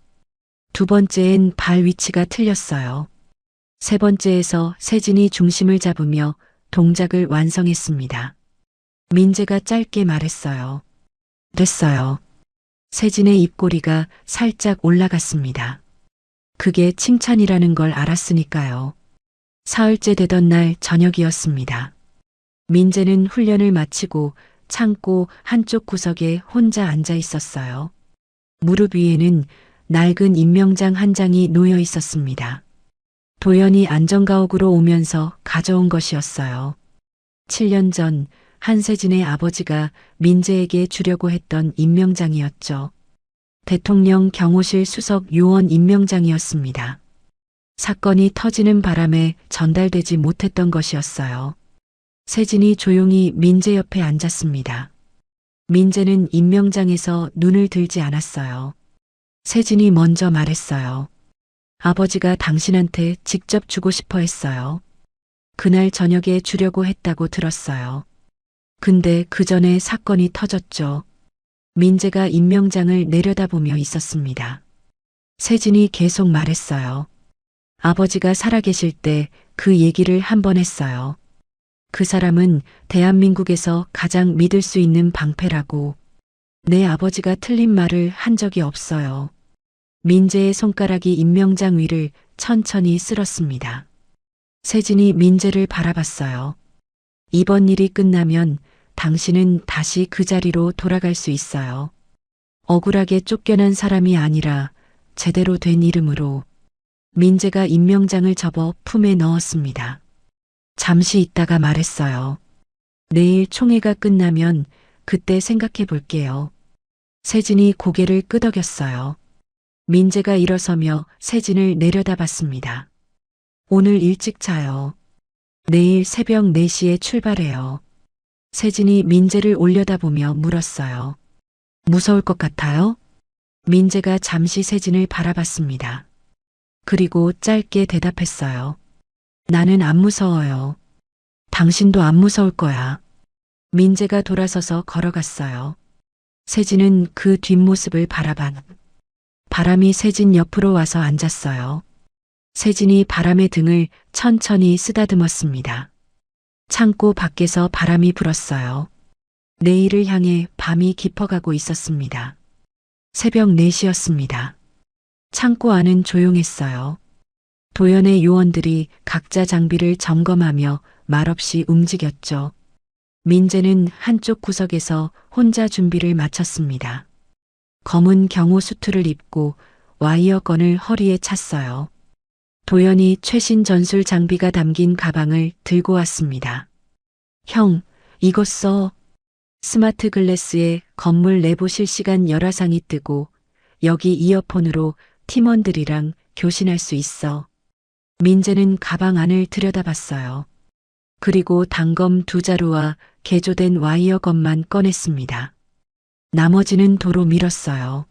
두 번째엔 발 위치가 틀렸어요. 세 번째에서 세진이 중심을 잡으며 동작을 완성했습니다. 민재가 짧게 말했어요. 됐어요. 세진의 입꼬리가 살짝 올라갔습니다. 그게 칭찬이라는 걸 알았으니까요. 사흘째 되던 날 저녁이었습니다. 민재는 훈련을 마치고 창고 한쪽 구석에 혼자 앉아 있었어요. 무릎 위에는 낡은 임명장 한 장이 놓여 있었습니다. 도연이 안전가옥으로 오면서 가져온 것이었어요. 7년 전 한세진의 아버지가 민재에게 주려고 했던 임명장이었죠. 대통령 경호실 수석 요원 임명장이었습니다. 사건이 터지는 바람에 전달되지 못했던 것이었어요. 세진이 조용히 민재 옆에 앉았습니다. 민재는 임명장에서 눈을 들지 않았어요. 세진이 먼저 말했어요. 아버지가 당신한테 직접 주고 싶어 했어요. 그날 저녁에 주려고 했다고 들었어요. 근데 그 전에 사건이 터졌죠. 민재가 임명장을 내려다보며 있었습니다. 세진이 계속 말했어요. 아버지가 살아계실 때 그 얘기를 한 번 했어요. 그 사람은 대한민국에서 가장 믿을 수 있는 방패라고. 내 아버지가 틀린 말을 한 적이 없어요. 민재의 손가락이 임명장 위를 천천히 쓸었습니다. 세진이 민재를 바라봤어요. 이번 일이 끝나면 당신은 다시 그 자리로 돌아갈 수 있어요. 억울하게 쫓겨난 사람이 아니라 제대로 된 이름으로. 민재가 임명장을 접어 품에 넣었습니다. 잠시 있다가 말했어요. 내일 총회가 끝나면 그때 생각해 볼게요. 세진이 고개를 끄덕였어요. 민재가 일어서며 세진을 내려다봤습니다. 오늘 일찍 자요. 내일 새벽 4시에 출발해요. 세진이 민재를 올려다보며 물었어요. 무서울 것 같아요? 민재가 잠시 세진을 바라봤습니다. 그리고 짧게 대답했어요. 나는 안 무서워요. 당신도 안 무서울 거야. 민재가 돌아서서 걸어갔어요. 세진은 그 뒷모습을 바람이 세진 옆으로 와서 앉았어요. 세진이 바람의 등을 천천히 쓰다듬었습니다. 창고 밖에서 바람이 불었어요. 내일을 향해 밤이 깊어가고 있었습니다. 새벽 4시였습니다. 창고 안은 조용했어요. 도연의 요원들이 각자 장비를 점검하며 말없이 움직였죠. 민재는 한쪽 구석에서 혼자 준비를 마쳤습니다. 검은 경호 수트를 입고 와이어건을 허리에 찼어요. 도연이 최신 전술 장비가 담긴 가방을 들고 왔습니다. 형, 이거 써. 스마트 글래스에 건물 내부 실시간 열화상이 뜨고 여기 이어폰으로 팀원들이랑 교신할 수 있어. 민재는 가방 안을 들여다봤어요. 그리고 단검 2자루와 개조된 와이어건만 꺼냈습니다. 나머지는 도로 밀었어요.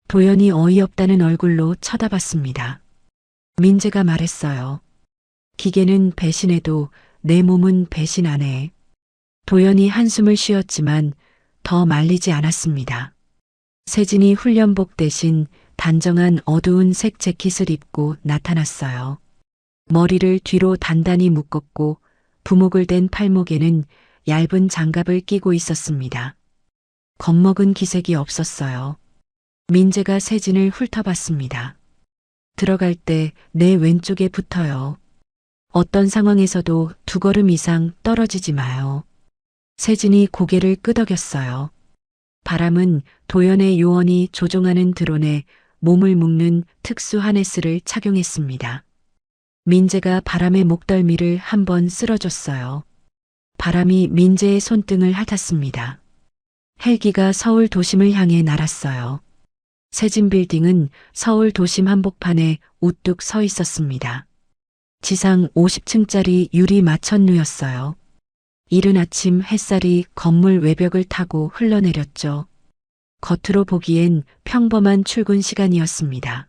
도연이 어이없다는 얼굴로 쳐다봤습니다. 민재가 말했어요. 기계는 배신해도 내 몸은 배신 안 해. 도연이 한숨을 쉬었지만 더 말리지 않았습니다. 세진이 훈련복 대신 단정한 어두운 색 재킷을 입고 나타났어요. 머리를 뒤로 단단히 묶었고 부목을 댄 팔목에는 얇은 장갑을 끼고 있었습니다. 겁먹은 기색이 없었어요. 민재가 세진을 훑어봤습니다. 들어갈 때 내 왼쪽에 붙어요. 어떤 상황에서도 2걸음 이상 떨어지지 마요. 세진이 고개를 끄덕였어요. 바람은 도연의 요원이 조종하는 드론에 몸을 묶는 특수 하네스를 착용했습니다. 민재가 바람의 목덜미를 한번 쓸어줬어요. 바람이 민재의 손등을 핥았습니다. 헬기가 서울 도심을 향해 날았어요. 세진 빌딩은 서울 도심 한복판에 우뚝 서 있었습니다. 지상 50층짜리 유리 마천루였어요. 이른 아침 햇살이 건물 외벽을 타고 흘러내렸죠. 겉으로 보기엔 평범한 출근 시간이었습니다.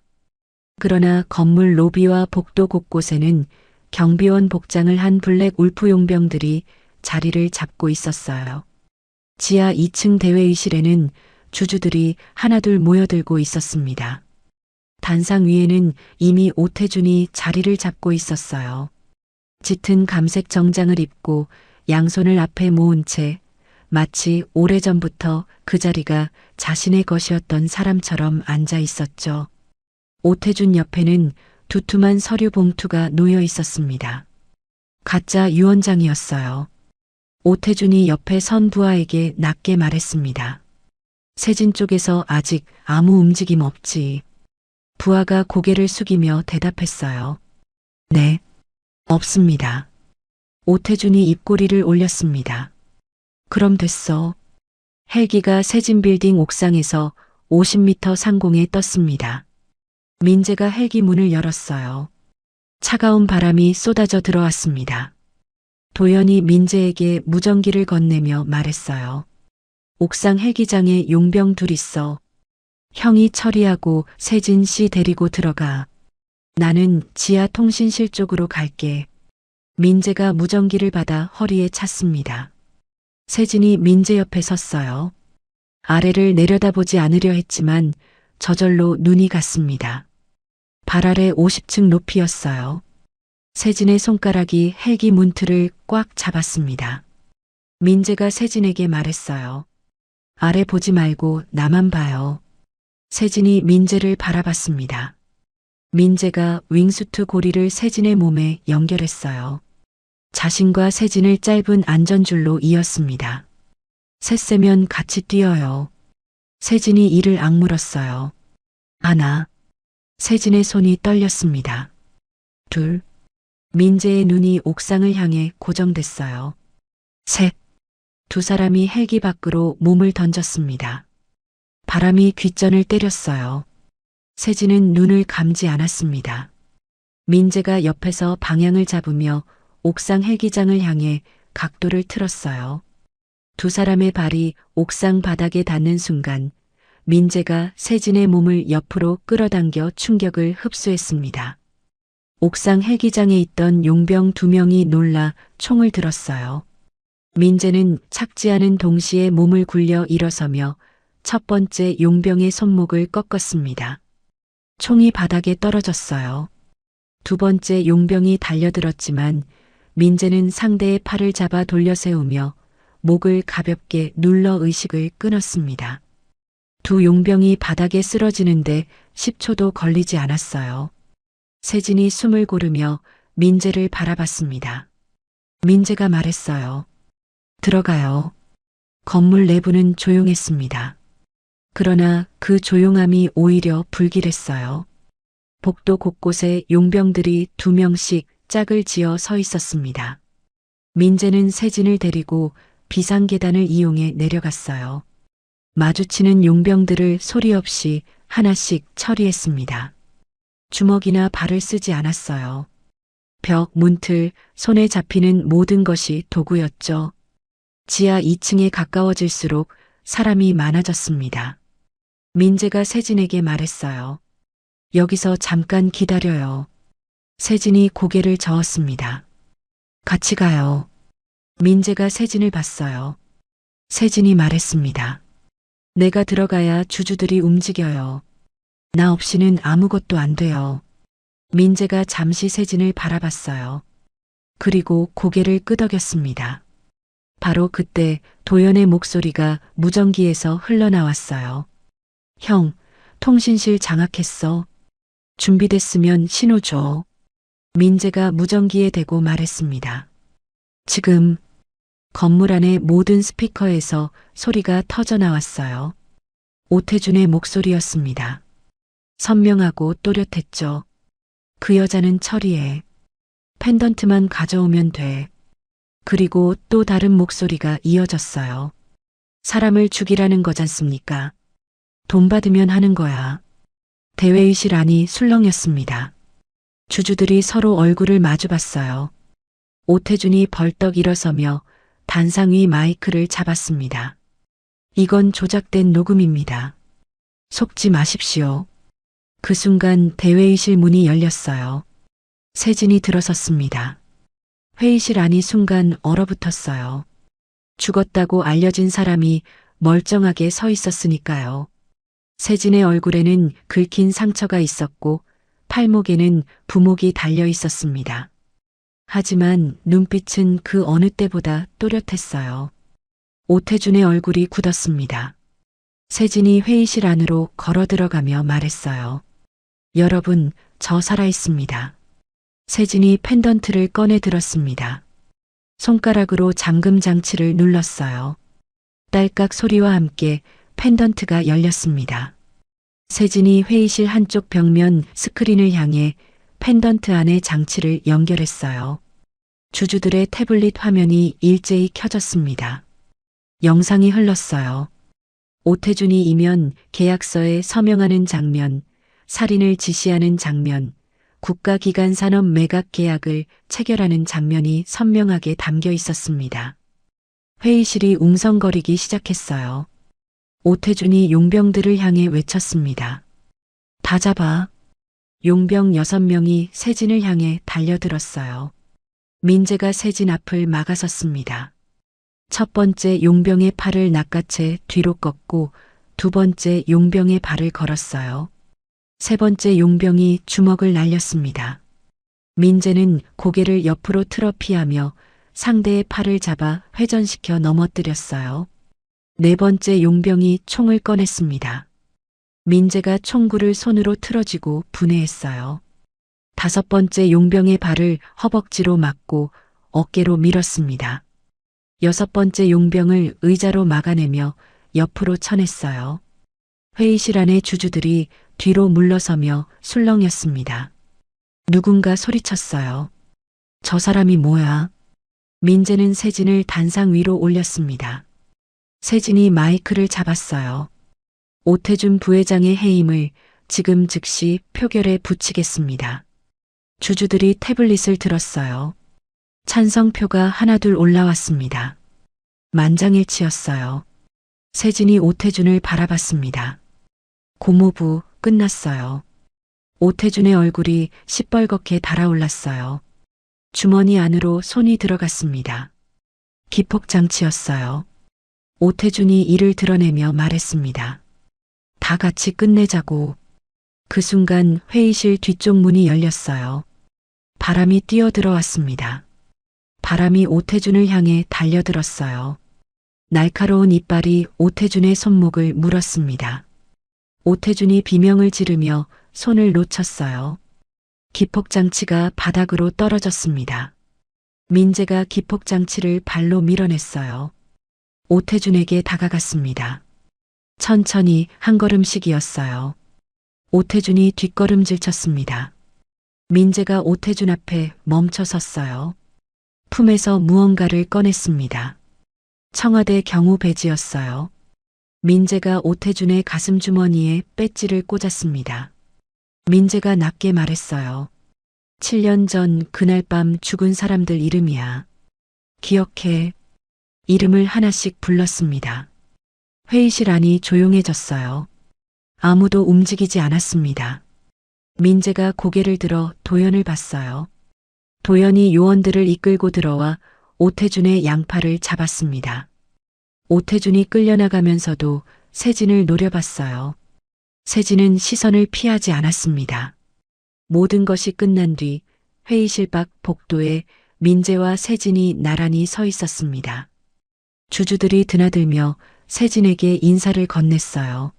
그러나 건물 로비와 복도 곳곳에는 경비원 복장을 한 블랙 울프 용병들이 자리를 잡고 있었어요. 지하 2층 대회의실에는 주주들이 하나둘 모여들고 있었습니다. 단상 위에는 이미 오태준이 자리를 잡고 있었어요. 짙은 감색 정장을 입고 양손을 앞에 모은 채 마치 오래전부터 그 자리가 자신의 것이었던 사람처럼 앉아 있었죠. 오태준 옆에는 두툼한 서류 봉투가 놓여 있었습니다. 가짜 유언장이었어요. 오태준이 옆에 선 부하에게 낮게 말했습니다. 세진 쪽에서 아직 아무 움직임 없지. 부하가 고개를 숙이며 대답했어요. 네, 없습니다. 오태준이 입꼬리를 올렸습니다. 그럼 됐어. 헬기가 세진 빌딩 옥상에서 50m 상공에 떴습니다. 민재가 헬기 문을 열었어요. 차가운 바람이 쏟아져 들어왔습니다. 도연이 민재에게 무전기를 건네며 말했어요. 옥상 헬기장에 용병 둘 있어. 형이 처리하고 세진 씨 데리고 들어가. 나는 지하 통신실 쪽으로 갈게. 민재가 무전기를 받아 허리에 찼습니다. 세진이 민재 옆에 섰어요. 아래를 내려다보지 않으려 했지만 저절로 눈이 갔습니다. 발 아래 50층 높이였어요. 세진의 손가락이 헬기 문틀을 꽉 잡았습니다. 민재가 세진에게 말했어요. 아래 보지 말고 나만 봐요. 세진이 민재를 바라봤습니다. 민재가 윙수트 고리를 세진의 몸에 연결했어요. 자신과 세진을 짧은 안전줄로 이었습니다. 셋세면 같이 뛰어요. 세진이 이를 악물었어요. 하나. 세진의 손이 떨렸습니다. 둘. 민재의 눈이 옥상을 향해 고정됐어요. 셋. 두 사람이 헬기 밖으로 몸을 던졌습니다. 바람이 귓전을 때렸어요. 세진은 눈을 감지 않았습니다. 민재가 옆에서 방향을 잡으며 옥상 헬기장을 향해 각도를 틀었어요. 두 사람의 발이 옥상 바닥에 닿는 순간 민재가 세진의 몸을 옆으로 끌어당겨 충격을 흡수했습니다. 옥상 헬기장에 있던 용병 2명이 놀라 총을 들었어요. 민재는 착지하는 동시에 몸을 굴려 일어서며 첫 번째 용병의 손목을 꺾었습니다. 총이 바닥에 떨어졌어요. 두 번째 용병이 달려들었지만 민재는 상대의 팔을 잡아 돌려 세우며 목을 가볍게 눌러 의식을 끊었습니다. 두 용병이 바닥에 쓰러지는데 10초도 걸리지 않았어요. 세진이 숨을 고르며 민재를 바라봤습니다. 민재가 말했어요. 들어가요. 건물 내부는 조용했습니다. 그러나 그 조용함이 오히려 불길했어요. 복도 곳곳에 용병들이 2명씩 짝을 지어 서 있었습니다. 민재는 세진을 데리고 비상계단을 이용해 내려갔어요. 마주치는 용병들을 소리 없이 하나씩 처리했습니다. 주먹이나 발을 쓰지 않았어요. 벽, 문틀, 손에 잡히는 모든 것이 도구였죠. 지하 2층에 가까워질수록 사람이 많아졌습니다. 민재가 세진에게 말했어요. 여기서 잠깐 기다려요. 세진이 고개를 저었습니다. 같이 가요. 민재가 세진을 봤어요. 세진이 말했습니다. 내가 들어가야 주주들이 움직여요. 나 없이는 아무것도 안 돼요. 민재가 잠시 세진을 바라봤어요. 그리고 고개를 끄덕였습니다. 바로 그때 도연의 목소리가 무전기에서 흘러나왔어요. 형, 통신실 장악했어. 준비됐으면 신호 줘. 민재가 무전기에 대고 말했습니다. 지금 건물 안의 모든 스피커에서 소리가 터져 나왔어요. 오태준의 목소리였습니다. 선명하고 또렷했죠. 그 여자는 처리해. 펜던트만 가져오면 돼. 그리고 또 다른 목소리가 이어졌어요. 사람을 죽이라는 거잖습니까? 돈 받으면 하는 거야. 대회의실 안이 술렁였습니다. 주주들이 서로 얼굴을 마주봤어요. 오태준이 벌떡 일어서며 단상 위 마이크를 잡았습니다. 이건 조작된 녹음입니다. 속지 마십시오. 그 순간 대회의실 문이 열렸어요. 세진이 들어섰습니다. 회의실 안이 순간 얼어붙었어요. 죽었다고 알려진 사람이 멀쩡하게 서 있었으니까요. 세진의 얼굴에는 긁힌 상처가 있었고 팔목에는 부목이 달려 있었습니다. 하지만 눈빛은 그 어느 때보다 또렷했어요. 오태준의 얼굴이 굳었습니다. 세진이 회의실 안으로 걸어 들어가며 말했어요. 여러분, 저 살아있습니다. 세진이 펜던트를 꺼내 들었습니다. 손가락으로 잠금 장치를 눌렀어요. 딸깍 소리와 함께 펜던트가 열렸습니다. 세진이 회의실 한쪽 벽면 스크린을 향해 펜던트 안에 장치를 연결했어요. 주주들의 태블릿 화면이 일제히 켜졌습니다. 영상이 흘렀어요. 오태준이 이면 계약서에 서명하는 장면, 살인을 지시하는 장면, 국가기관 산업 매각 계약을 체결하는 장면이 선명하게 담겨 있었습니다. 회의실이 웅성거리기 시작했어요. 오태준이 용병들을 향해 외쳤습니다. 다 잡아. 용병 6명이 세진을 향해 달려들었어요. 민재가 세진 앞을 막아섰습니다. 첫 번째 용병의 팔을 낚아채 뒤로 꺾고 두 번째 용병의 발을 걸었어요. 세 번째 용병이 주먹을 날렸습니다. 민재는 고개를 옆으로 틀어 피하며 상대의 팔을 잡아 회전시켜 넘어뜨렸어요. 네 번째 용병이 총을 꺼냈습니다. 민재가 총구를 손으로 틀어쥐고 분해했어요. 다섯 번째 용병의 발을 허벅지로 맞고 어깨로 밀었습니다. 여섯 번째 용병을 의자로 막아내며 옆으로 쳐냈어요. 회의실 안의 주주들이 뒤로 물러서며 술렁였습니다. 누군가 소리쳤어요. 저 사람이 뭐야? 민재는 세진을 단상 위로 올렸습니다. 세진이 마이크를 잡았어요. 오태준 부회장의 해임을 지금 즉시 표결에 붙이겠습니다. 주주들이 태블릿을 들었어요. 찬성표가 하나둘 올라왔습니다. 만장일치였어요. 세진이 오태준을 바라봤습니다. 고모부, 끝났어요. 오태준의 얼굴이 시뻘겋게 달아올랐어요. 주머니 안으로 손이 들어갔습니다. 기폭장치였어요. 오태준이 이를 드러내며 말했습니다. 다 같이 끝내자고. 그 순간 회의실 뒤쪽 문이 열렸어요. 바람이 뛰어들어왔습니다. 바람이 오태준을 향해 달려들었어요. 날카로운 이빨이 오태준의 손목을 물었습니다. 오태준이 비명을 지르며 손을 놓쳤어요. 기폭장치가 바닥으로 떨어졌습니다. 민재가 기폭장치를 발로 밀어냈어요. 오태준에게 다가갔습니다. 천천히 한 걸음씩이었어요. 오태준이 뒷걸음질 쳤습니다. 민재가 오태준 앞에 멈춰 섰어요. 품에서 무언가를 꺼냈습니다. 청와대 경호 배지였어요. 민재가 오태준의 가슴 주머니에 배지를 꽂았습니다. 민재가 낮게 말했어요. 7년 전 그날 밤 죽은 사람들 이름이야. 기억해. 이름을 하나씩 불렀습니다. 회의실 안이 조용해졌어요. 아무도 움직이지 않았습니다. 민재가 고개를 들어 도연을 봤어요. 도연이 요원들을 이끌고 들어와 오태준의 양팔을 잡았습니다. 오태준이 끌려나가면서도 세진을 노려봤어요. 세진은 시선을 피하지 않았습니다. 모든 것이 끝난 뒤 회의실 밖 복도에 민재와 세진이 나란히 서 있었습니다. 주주들이 드나들며 세진에게 인사를 건넸어요.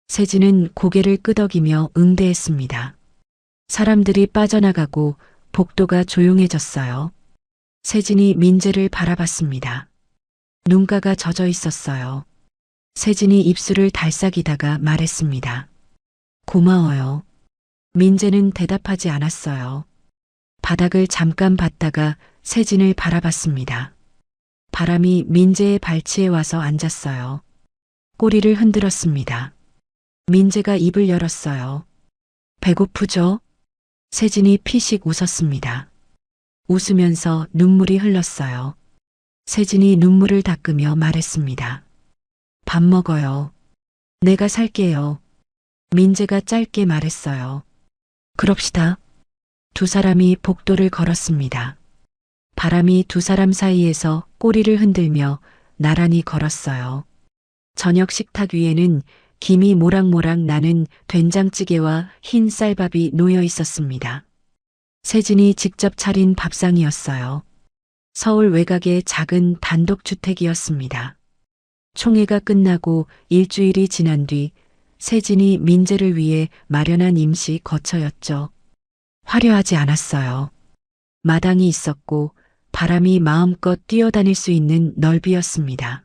세진은 고개를 끄덕이며 응대했습니다. 사람들이 빠져나가고 복도가 조용해졌어요. 세진이 민재를 바라봤습니다. 눈가가 젖어 있었어요. 세진이 입술을 달싹이다가 말했습니다. 고마워요. 민재는 대답하지 않았어요. 바닥을 잠깐 봤다가 세진을 바라봤습니다. 바람이 민재의 발치에 와서 앉았어요. 꼬리를 흔들었습니다. 민재가 입을 열었어요. 배고프죠? 세진이 피식 웃었습니다. 웃으면서 눈물이 흘렀어요. 세진이 눈물을 닦으며 말했습니다. 밥 먹어요. 내가 살게요. 민재가 짧게 말했어요. 그럽시다. 두 사람이 복도를 걸었습니다. 바람이 두 사람 사이에서 꼬리를 흔들며 나란히 걸었어요. 저녁 식탁 위에는 김이 모락모락 나는 된장찌개와 흰 쌀밥이 놓여 있었습니다. 세진이 직접 차린 밥상이었어요. 서울 외곽의 작은 단독주택이었습니다. 총회가 끝나고 일주일이 지난 뒤 세진이 민재를 위해 마련한 임시 거처였죠. 화려하지 않았어요. 마당이 있었고 바람이 마음껏 뛰어다닐 수 있는 넓이였습니다.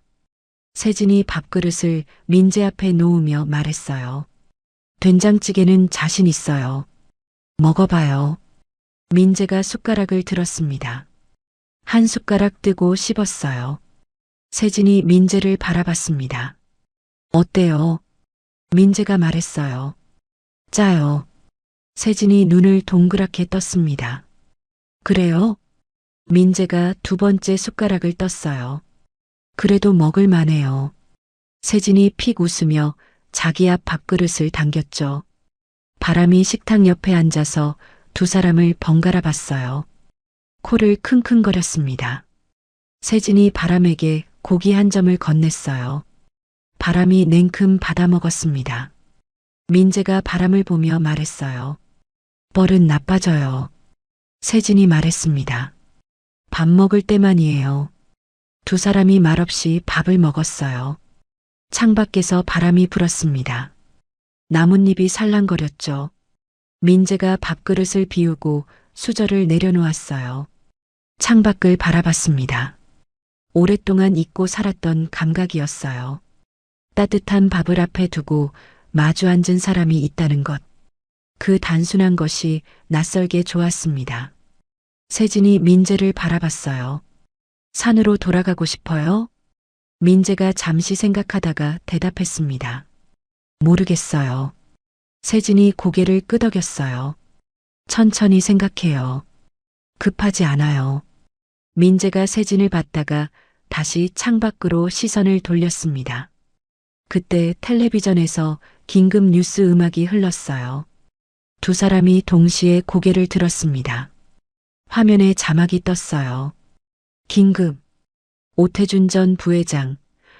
세진이 밥그릇을 민재 앞에 놓으며 말했어요. 된장찌개는 자신 있어요. 먹어봐요. 민재가 숟가락을 들었습니다. 한 숟가락 뜨고 씹었어요. 세진이 민재를 바라봤습니다. 어때요? 민재가 말했어요. 짜요. 세진이 눈을 동그랗게 떴습니다. 그래요? 민재가 두 번째 숟가락을 떴어요. 그래도 먹을 만해요. 세진이 픽 웃으며 자기 앞 밥그릇을 당겼죠. 바람이 식탁 옆에 앉아서 두 사람을 번갈아 봤어요. 코를 킁킁거렸습니다. 세진이 바람에게 고기 한 점을 건넸어요. 바람이 냉큼 받아먹었습니다. 민재가 바람을 보며 말했어요. 버릇 나빠져요. 세진이 말했습니다. 밥 먹을 때만이에요. 두 사람이 말없이 밥을 먹었어요. 창밖에서 바람이 불었습니다. 나뭇잎이 살랑거렸죠. 민재가 밥그릇을 비우고 수저를 내려놓았어요. 창밖을 바라봤습니다. 오랫동안 잊고 살았던 감각이었어요. 따뜻한 밥을 앞에 두고 마주 앉은 사람이 있다는 것. 그 단순한 것이 낯설게 좋았습니다. 세진이 민재를 바라봤어요. 산으로 돌아가고 싶어요? 민재가 잠시 생각하다가 대답했습니다. 모르겠어요. 세진이 고개를 끄덕였어요. 천천히 생각해요. 급하지 않아요. 민재가 세진을 봤다가 다시 창밖으로 시선을 돌렸습니다. 그때 텔레비전에서 긴급 뉴스 음악이 흘렀어요. 두 사람이 동시에 고개를 들었습니다. 화면에 자막이 떴어요. 긴급. 오태준 전 부회장,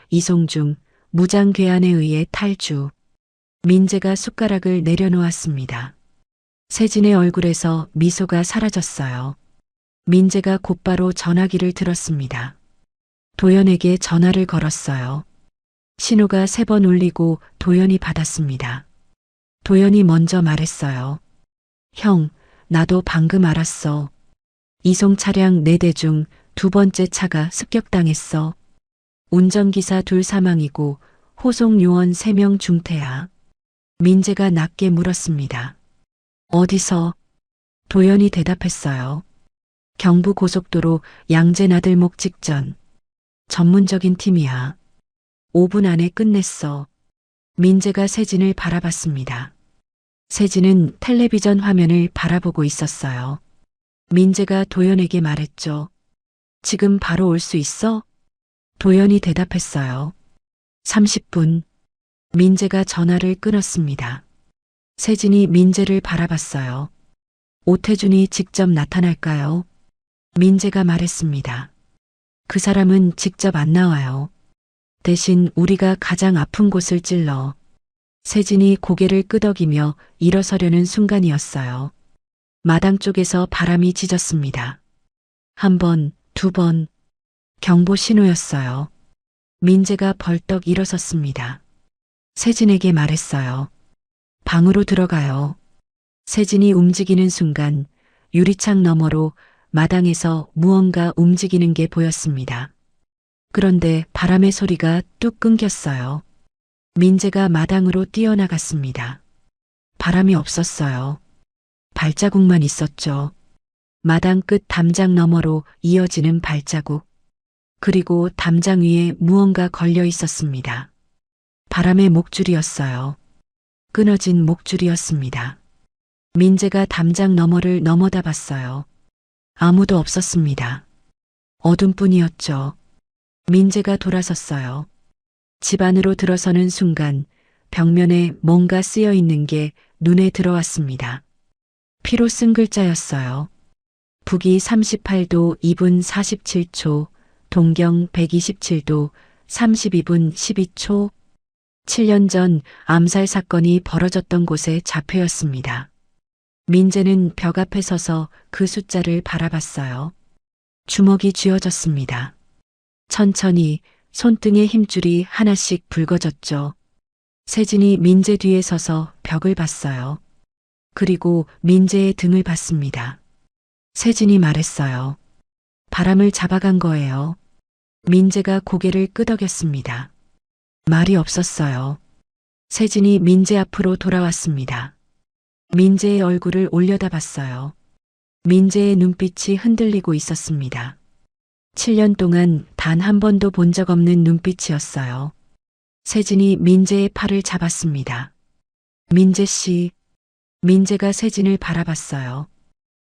이송중, 무장괴한에 의해 탈주. 민재가 숟가락을 내려놓았습니다. 세진의 얼굴에서 미소가 사라졌어요. 민재가 곧바로 전화기를 들었습니다. 도연에게 전화를 걸었어요. 신호가 3번 울리고 도연이 받았습니다. 도연이 먼저 말했어요. 형, 나도 방금 알았어. 이송 차량 4대 중 2번째 차가 습격당했어. 운전기사 2 사망이고 호송 요원 3명 중태야. 민재가 낮게 물었습니다. 어디서? 도연이 대답했어요. 경부고속도로 양재나들목 직전. 전문적인 팀이야. 5분 안에 끝냈어. 민재가 세진을 바라봤습니다. 세진은 텔레비전 화면을 바라보고 있었어요. 민재가 도연에게 말했죠. 지금 바로 올 수 있어? 도연이 대답했어요. 30분. 민재가 전화를 끊었습니다. 세진이 민재를 바라봤어요. 오태준이 직접 나타날까요? 민재가 말했습니다. 그 사람은 직접 안 나와요. 대신 우리가 가장 아픈 곳을 찔러. 세진이 고개를 끄덕이며 일어서려는 순간이었어요. 마당 쪽에서 바람이 짖었습니다. 1번, 2번. 경보 신호였어요. 민재가 벌떡 일어섰습니다. 세진에게 말했어요. 방으로 들어가요. 세진이 움직이는 순간 유리창 너머로 마당에서 무언가 움직이는 게 보였습니다. 그런데 바람의 소리가 뚝 끊겼어요. 민재가 마당으로 뛰어나갔습니다. 바람이 없었어요. 발자국만 있었죠. 마당 끝 담장 너머로 이어지는 발자국. 그리고 담장 위에 무언가 걸려 있었습니다. 바람의 목줄이었어요. 끊어진 목줄이었습니다. 민재가 담장 너머를 넘어다 봤어요. 아무도 없었습니다. 어둠뿐이었죠. 민재가 돌아섰어요. 집 안으로 들어서는 순간 벽면에 뭔가 쓰여 있는 게 눈에 들어왔습니다. 피로 쓴 글자였어요. 북위 38도 2분 47초, 동경 127도 32분 12초, 7년 전 암살 사건이 벌어졌던 곳의 자표였습니다. 민재는 벽 앞에 서서 그 숫자를 바라봤어요. 주먹이 쥐어졌습니다. 천천히 손등의 힘줄이 하나씩 붉어졌죠. 세진이 민재 뒤에 서서 벽을 봤어요. 그리고 민재의 등을 봤습니다. 세진이 말했어요. 바람을 잡아간 거예요. 민재가 고개를 끄덕였습니다. 말이 없었어요. 세진이 민재 앞으로 돌아왔습니다. 민재의 얼굴을 올려다봤어요. 민재의 눈빛이 흔들리고 있었습니다. 7년 동안 단 한 번도 본 적 없는 눈빛이었어요. 세진이 민재의 팔을 잡았습니다. 민재 씨. 민재가 세진을 바라봤어요.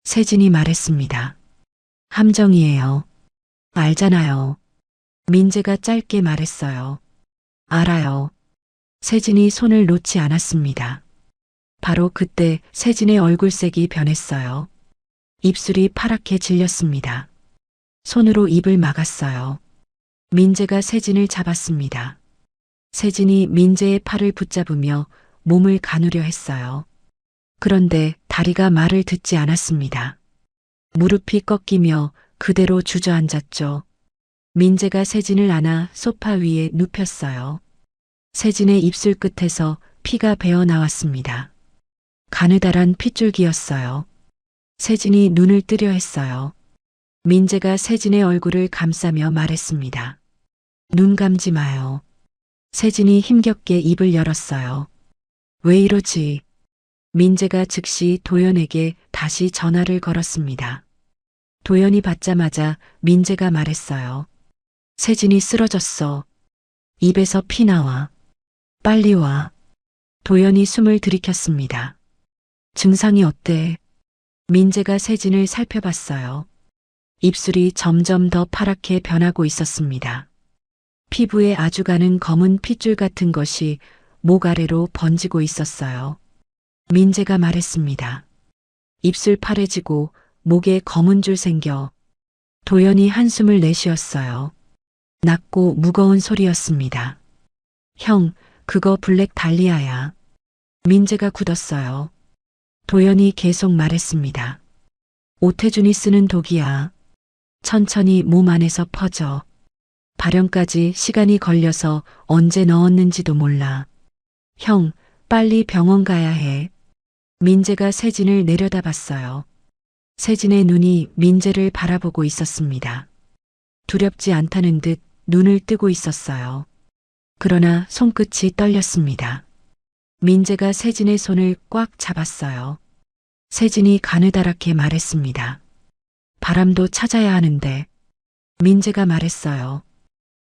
세진이 말했습니다. 함정이에요. 알잖아요. 민재가 짧게 말했어요. 알아요. 세진이 손을 놓지 않았습니다. 바로 그때 세진의 얼굴색이 변했어요. 입술이 파랗게 질렸습니다. 손으로 입을 막았어요. 민재가 세진을 잡았습니다. 세진이 민재의 팔을 붙잡으며 몸을 가누려 했어요. 그런데 다리가 말을 듣지 않았습니다. 무릎이 꺾이며 그대로 주저앉았죠. 민재가 세진을 안아 소파 위에 눕혔어요. 세진의 입술 끝에서 피가 배어 나왔습니다. 가느다란 핏줄기였어요. 세진이 눈을 뜨려 했어요. 민재가 세진의 얼굴을 감싸며 말했습니다. 눈 감지 마요. 세진이 힘겹게 입을 열었어요. 왜 이러지? 민재가 즉시 도연에게 다시 전화를 걸었습니다. 도연이 받자마자 민재가 말했어요. 세진이 쓰러졌어. 입에서 피 나와. 빨리 와. 도연이 숨을 들이켰습니다. 증상이 어때? 민재가 세진을 살펴봤어요. 입술이 점점 더 파랗게 변하고 있었습니다. 피부에 아주 가는 검은 핏줄 같은 것이 목 아래로 번지고 있었어요. 민재가 말했습니다. 입술 파래지고 목에 검은 줄 생겨. 도연이 한숨을 내쉬었어요. 낮고 무거운 소리였습니다. 형, 그거 블랙 달리아야. 민재가 굳었어요. 도연이 계속 말했습니다. 오태준이 쓰는 독이야. 천천히 몸 안에서 퍼져. 발현까지 시간이 걸려서 언제 넣었는지도 몰라. 형, 빨리 병원 가야 해. 민재가 세진을 내려다봤어요. 세진의 눈이 민재를 바라보고 있었습니다. 두렵지 않다는 듯 눈을 뜨고 있었어요. 그러나 손끝이 떨렸습니다. 민재가 세진의 손을 꽉 잡았어요. 세진이 가느다랗게 말했습니다. 바람도 찾아야 하는데. 민재가 말했어요.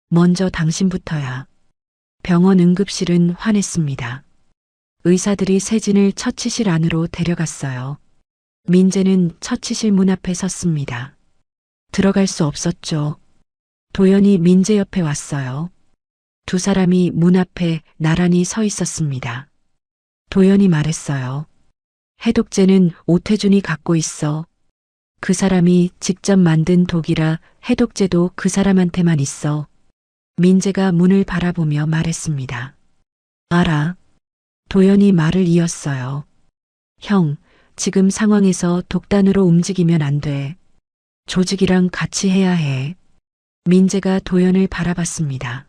먼저 당신부터야. 병원 응급실은 환했습니다. 의사들이 세진을 처치실 안으로 데려갔어요. 민재는 처치실 문 앞에 섰습니다. 들어갈 수 없었죠. 도연이 민재 옆에 왔어요. 두 사람이 문 앞에 나란히 서 있었습니다. 도연이 말했어요. 해독제는 오태준이 갖고 있어. 그 사람이 직접 만든 독이라 해독제도 그 사람한테만 있어. 민재가 문을 바라보며 말했습니다. 알아. 도연이 말을 이었어요. 형, 지금 상황에서 독단으로 움직이면 안 돼. 조직이랑 같이 해야 해. 민재가 도연을 바라봤습니다.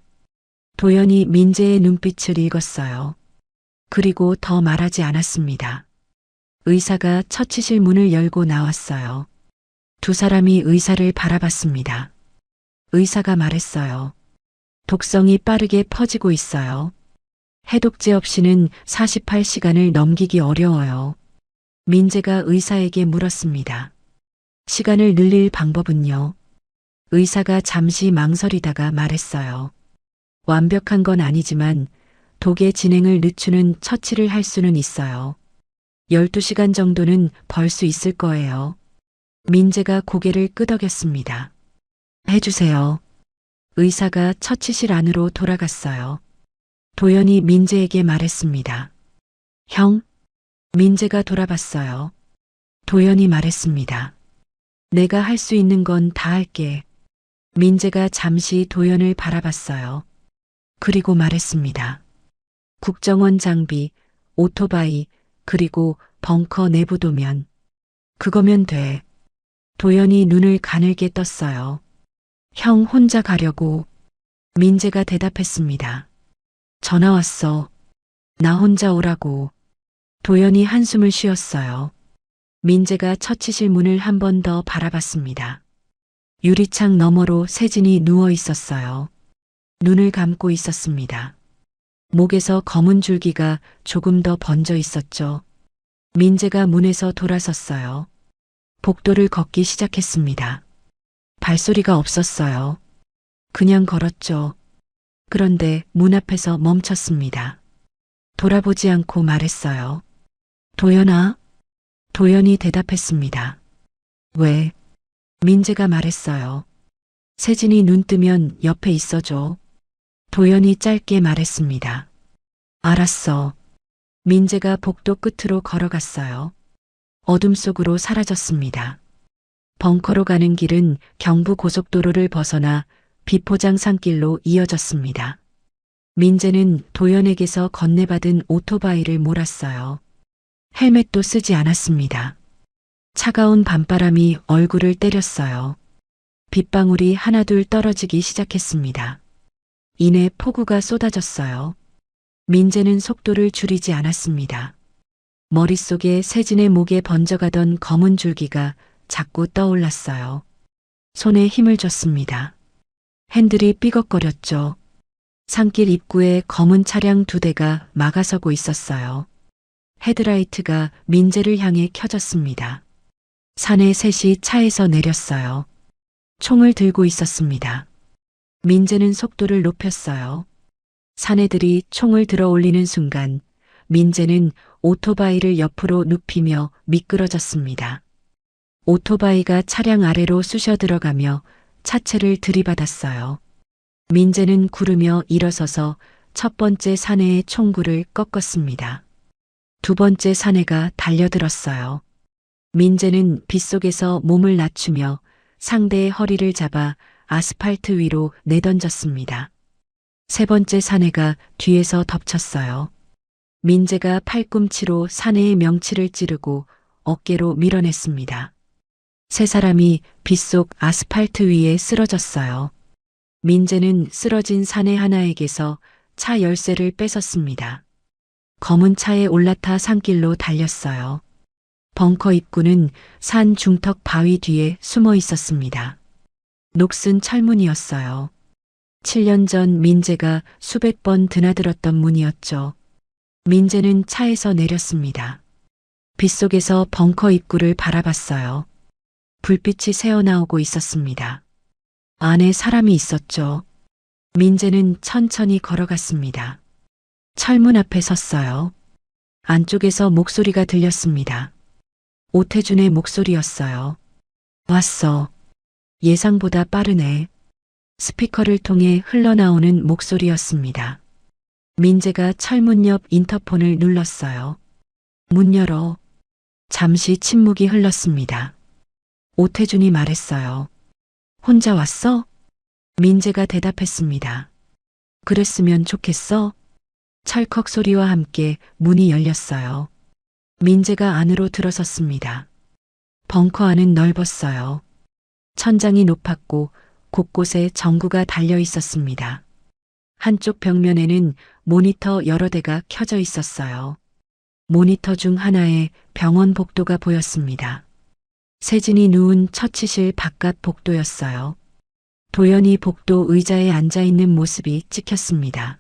도연이 민재의 눈빛을 읽었어요. 그리고 더 말하지 않았습니다. 의사가 처치실 문을 열고 나왔어요. 두 사람이 의사를 바라봤습니다. 의사가 말했어요. 독성이 빠르게 퍼지고 있어요. 해독제 없이는 48시간을 넘기기 어려워요. 민재가 의사에게 물었습니다. 시간을 늘릴 방법은요? 의사가 잠시 망설이다가 말했어요. 완벽한 건 아니지만 독의 진행을 늦추는 처치를 할 수는 있어요. 12시간 정도는 벌 수 있을 거예요. 민재가 고개를 끄덕였습니다. 해주세요. 의사가 처치실 안으로 돌아갔어요. 도연이 민재에게 말했습니다. 형? 민재가 돌아봤어요. 도연이 말했습니다. 내가 할 수 있는 건 다 할게. 민재가 잠시 도연을 바라봤어요. 그리고 말했습니다. 국정원 장비, 오토바이, 그리고 벙커 내부 도면. 그거면 돼. 도연이 눈을 가늘게 떴어요. 형 혼자 가려고. 민재가 대답했습니다. 전화 왔어. 나 혼자 오라고. 도연이 한숨을 쉬었어요. 민재가 처치실 문을 한 번 더 바라봤습니다. 유리창 너머로 세진이 누워 있었어요. 눈을 감고 있었습니다. 목에서 검은 줄기가 조금 더 번져 있었죠. 민재가 문에서 돌아섰어요. 복도를 걷기 시작했습니다. 발소리가 없었어요. 그냥 걸었죠. 그런데 문 앞에서 멈췄습니다. 돌아보지 않고 말했어요. 도연아? 도연이 대답했습니다. 왜? 민재가 말했어요. 세진이 눈 뜨면 옆에 있어줘. 도연이 짧게 말했습니다. 알았어. 민재가 복도 끝으로 걸어갔어요. 어둠 속으로 사라졌습니다. 벙커로 가는 길은 경부 고속도로를 벗어나 비포장 산길로 이어졌습니다. 민재는 도연에게서 건네받은 오토바이를 몰았어요. 헬멧도 쓰지 않았습니다. 차가운 밤바람이 얼굴을 때렸어요. 빗방울이 하나둘 떨어지기 시작했습니다. 이내 폭우가 쏟아졌어요. 민재는 속도를 줄이지 않았습니다. 머릿속에 세진의 목에 번져가던 검은 줄기가 자꾸 떠올랐어요. 손에 힘을 줬습니다. 핸들이 삐걱거렸죠. 산길 입구에 검은 차량 2대가 막아서고 있었어요. 헤드라이트가 민재를 향해 켜졌습니다. 사내 셋이 차에서 내렸어요. 총을 들고 있었습니다. 민재는 속도를 높였어요. 사내들이 총을 들어 올리는 순간 민재는 오토바이를 옆으로 눕히며 미끄러졌습니다. 오토바이가 차량 아래로 쑤셔 들어가며 차체를 들이받았어요. 민재는 구르며 일어서서 첫 번째 사내의 총구를 꺾었습니다. 두 번째 사내가 달려들었어요. 민재는 빗속에서 몸을 낮추며 상대의 허리를 잡아 아스팔트 위로 내던졌습니다. 세 번째 사내가 뒤에서 덮쳤어요. 민재가 팔꿈치로 사내의 명치를 찌르고 어깨로 밀어냈습니다. 세 사람이 빗속 아스팔트 위에 쓰러졌어요. 민재는 쓰러진 사내 하나에게서 차 열쇠를 뺏었습니다. 검은 차에 올라타 산길로 달렸어요. 벙커 입구는 산 중턱 바위 뒤에 숨어 있었습니다. 녹슨 철문이었어요. 7년 전 민재가 수백 번 드나들었던 문이었죠. 민재는 차에서 내렸습니다. 빗속에서 벙커 입구를 바라봤어요. 불빛이 새어나오고 있었습니다. 안에 사람이 있었죠. 민재는 천천히 걸어갔습니다. 철문 앞에 섰어요. 안쪽에서 목소리가 들렸습니다. 오태준의 목소리였어요. 왔어. 예상보다 빠르네. 스피커를 통해 흘러나오는 목소리였습니다. 민재가 철문 옆 인터폰을 눌렀어요. 문 열어. 잠시 침묵이 흘렀습니다. 오태준이 말했어요. 혼자 왔어? 민재가 대답했습니다. 그랬으면 좋겠어? 찰컥 소리와 함께 문이 열렸어요. 민재가 안으로 들어섰습니다. 벙커 안은 넓었어요. 천장이 높았고 곳곳에 전구가 달려 있었습니다. 한쪽 벽면에는 모니터 여러 대가 켜져 있었어요. 모니터 중 하나에 병원 복도가 보였습니다. 세진이 누운 처치실 바깥 복도였어요. 도연이 복도 의자에 앉아있는 모습이 찍혔습니다.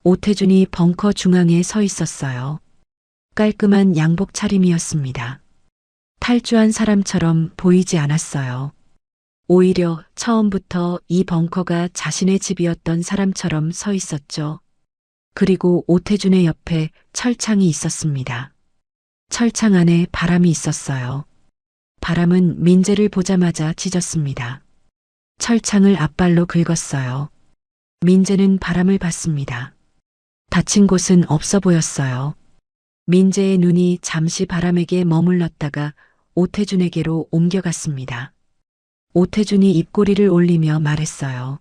오태준이 벙커 중앙에 서 있었어요. 깔끔한 양복 차림이었습니다. 탈주한 사람처럼 보이지 않았어요. 오히려 처음부터 이 벙커가 자신의 집이었던 사람처럼 서 있었죠. 그리고 오태준의 옆에 철창이 있었습니다. 철창 안에 바람이 있었어요. 바람은 민재를 보자마자 짖었습니다. 철창을 앞발로 긁었어요. 민재는 바람을 봤습니다. 다친 곳은 없어 보였어요. 민재의 눈이 잠시 바람에게 머물렀다가 오태준에게로 옮겨갔습니다. 오태준이 입꼬리를 올리며 말했어요.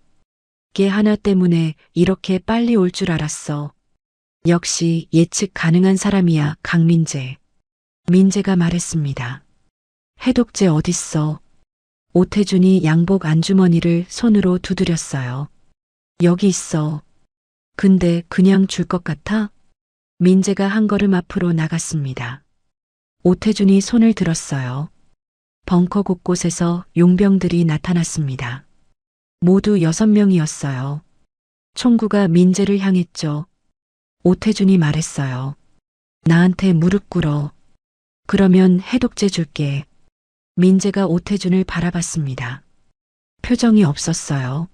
걔 하나 때문에 이렇게 빨리 올 줄 알았어. 역시 예측 가능한 사람이야, 강민재. 민재가 말했습니다. 해독제 어딨어? 오태준이 양복 안주머니를 손으로 두드렸어요. 여기 있어. 근데 그냥 줄 것 같아? 민재가 한 걸음 앞으로 나갔습니다. 오태준이 손을 들었어요. 벙커 곳곳에서 용병들이 나타났습니다. 모두 6명이었어요. 총구가 민재를 향했죠. 오태준이 말했어요. 나한테 무릎 꿇어. 그러면 해독제 줄게. 민재가 오태준을 바라봤습니다. 표정이 없었어요.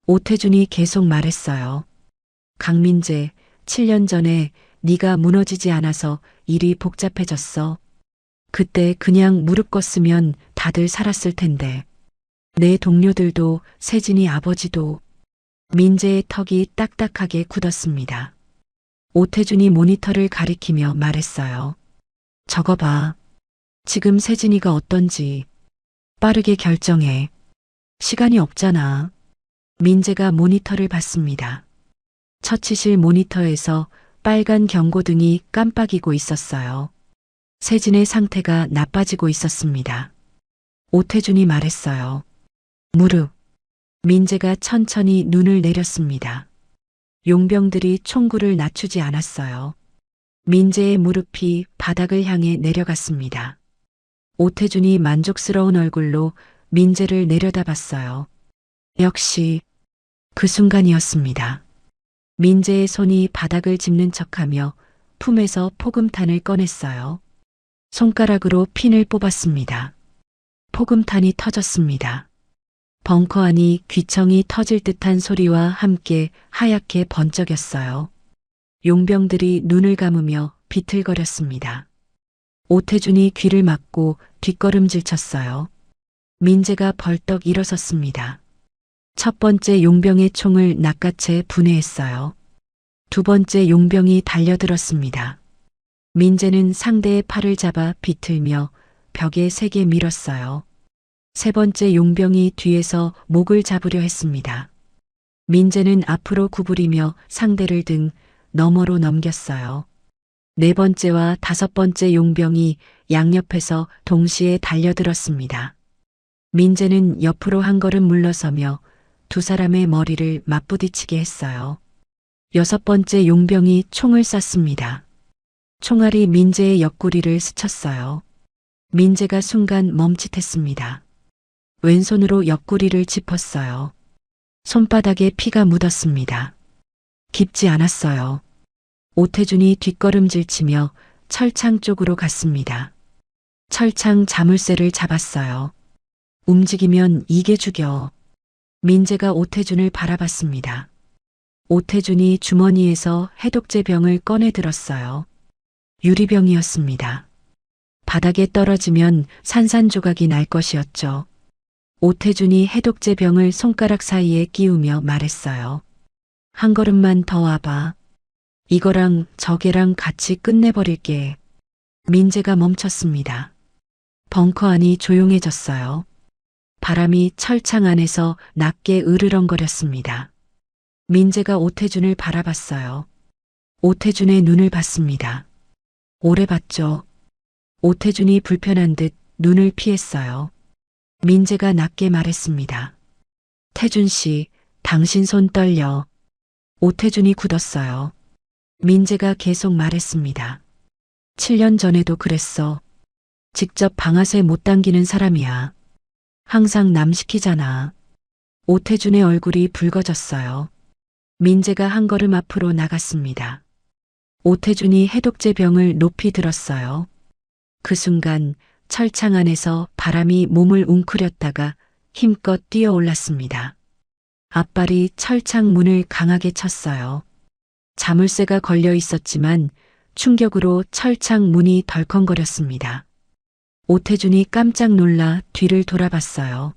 오태준이 계속 말했어요. 강민재, 7년 전에 네가 무너지지 않아서 일이 복잡해졌어. 그때 그냥 무릎 꿇었으면 다들 살았을 텐데. 내 동료들도 세진이 아버지도. 민재의 턱이 딱딱하게 굳었습니다. 오태준이 모니터를 가리키며 말했어요. 저거 봐. 지금 세진이가 어떤지 빠르게 결정해. 시간이 없잖아. 민재가 모니터를 봤습니다. 처치실 모니터에서 빨간 경고등이 깜빡이고 있었어요. 세진의 상태가 나빠지고 있었습니다. 오태준이 말했어요. 무릎. 민재가 천천히 눈을 내렸습니다. 용병들이 총구를 낮추지 않았어요. 민재의 무릎이 바닥을 향해 내려갔습니다. 오태준이 만족스러운 얼굴로 민재를 내려다봤어요. 역시 그 순간이었습니다. 민재의 손이 바닥을 짚는 척하며 품에서 포금탄을 꺼냈어요. 손가락으로 핀을 뽑았습니다. 포금탄이 터졌습니다. 벙커 안이 귀청이 터질 듯한 소리와 함께 하얗게 번쩍였어요. 용병들이 눈을 감으며 비틀거렸습니다. 오태준이 귀를 막고 뒷걸음질 쳤어요. 민재가 벌떡 일어섰습니다. 첫 번째 용병의 총을 낚아채 분해했어요. 두 번째 용병이 달려들었습니다. 민재는 상대의 팔을 잡아 비틀며 벽에 세게 밀었어요. 세 번째 용병이 뒤에서 목을 잡으려 했습니다. 민재는 앞으로 구부리며 상대를 등 너머로 넘겼어요. 네 번째와 다섯 번째 용병이 양옆에서 동시에 달려들었습니다. 민재는 옆으로 한 걸음 물러서며 두 사람의 머리를 맞부딪히게 했어요. 여섯 번째 용병이 총을 쐈습니다. 총알이 민재의 옆구리를 스쳤어요. 민재가 순간 멈칫했습니다. 왼손으로 옆구리를 짚었어요. 손바닥에 피가 묻었습니다. 깊지 않았어요. 오태준이 뒷걸음질치며 철창 쪽으로 갔습니다. 철창 자물쇠를 잡았어요. 움직이면 이게 죽여. 민재가 오태준을 바라봤습니다. 오태준이 주머니에서 해독제 병을 꺼내 들었어요. 유리병이었습니다. 바닥에 떨어지면 산산조각이 날 것이었죠. 오태준이 해독제 병을 손가락 사이에 끼우며 말했어요. 한 걸음만 더 와봐. 이거랑 저게랑 같이 끝내버릴게. 민재가 멈췄습니다. 벙커 안이 조용해졌어요. 바람이 철창 안에서 낮게 으르렁거렸습니다. 민재가 오태준을 바라봤어요. 오태준의 눈을 봤습니다. 오래 봤죠. 오태준이 불편한 듯 눈을 피했어요. 민재가 낮게 말했습니다. 태준 씨, 당신 손 떨려. 오태준이 굳었어요. 민재가 계속 말했습니다. 7년 전에도 그랬어. 직접 방아쇠 못 당기는 사람이야. 항상 남 시키잖아. 오태준의 얼굴이 붉어졌어요. 민재가 한 걸음 앞으로 나갔습니다. 오태준이 해독제 병을 높이 들었어요. 그 순간 철창 안에서 바람이 몸을 웅크렸다가 힘껏 뛰어올랐습니다. 앞발이 철창 문을 강하게 쳤어요. 자물쇠가 걸려 있었지만 충격으로 철창 문이 덜컹거렸습니다. 오태준이 깜짝 놀라 뒤를 돌아봤어요.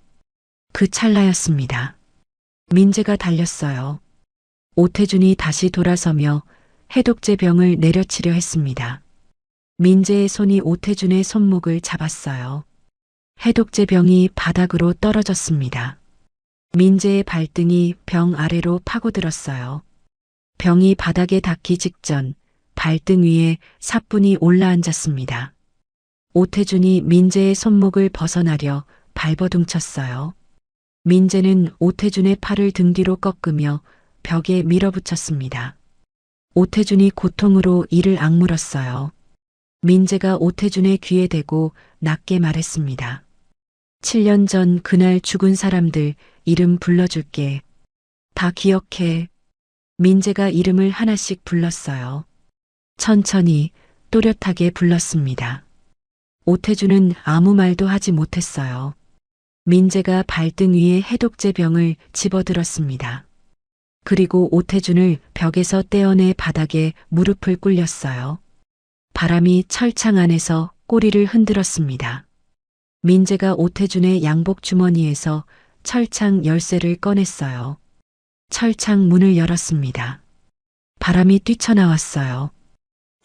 그 찰나였습니다. 민재가 달렸어요. 오태준이 다시 돌아서며 해독제 병을 내려치려 했습니다. 민재의 손이 오태준의 손목을 잡았어요. 해독제 병이 바닥으로 떨어졌습니다. 민재의 발등이 병 아래로 파고들었어요. 병이 바닥에 닿기 직전 발등 위에 사뿐히 올라앉았습니다. 오태준이 민재의 손목을 벗어나려 발버둥쳤어요. 민재는 오태준의 팔을 등 뒤로 꺾으며 벽에 밀어붙였습니다. 오태준이 고통으로 이를 악물었어요. 민재가 오태준의 귀에 대고 낮게 말했습니다. 7년 전 그날 죽은 사람들 이름 불러줄게. 다 기억해. 민재가 이름을 하나씩 불렀어요. 천천히 또렷하게 불렀습니다. 오태준은 아무 말도 하지 못했어요. 민재가 발등 위에 해독제 병을 집어들었습니다. 그리고 오태준을 벽에서 떼어내 바닥에 무릎을 꿇렸어요. 바람이 철창 안에서 꼬리를 흔들었습니다. 민재가 오태준의 양복 주머니에서 철창 열쇠를 꺼냈어요. 철창 문을 열었습니다. 바람이 뛰쳐나왔어요.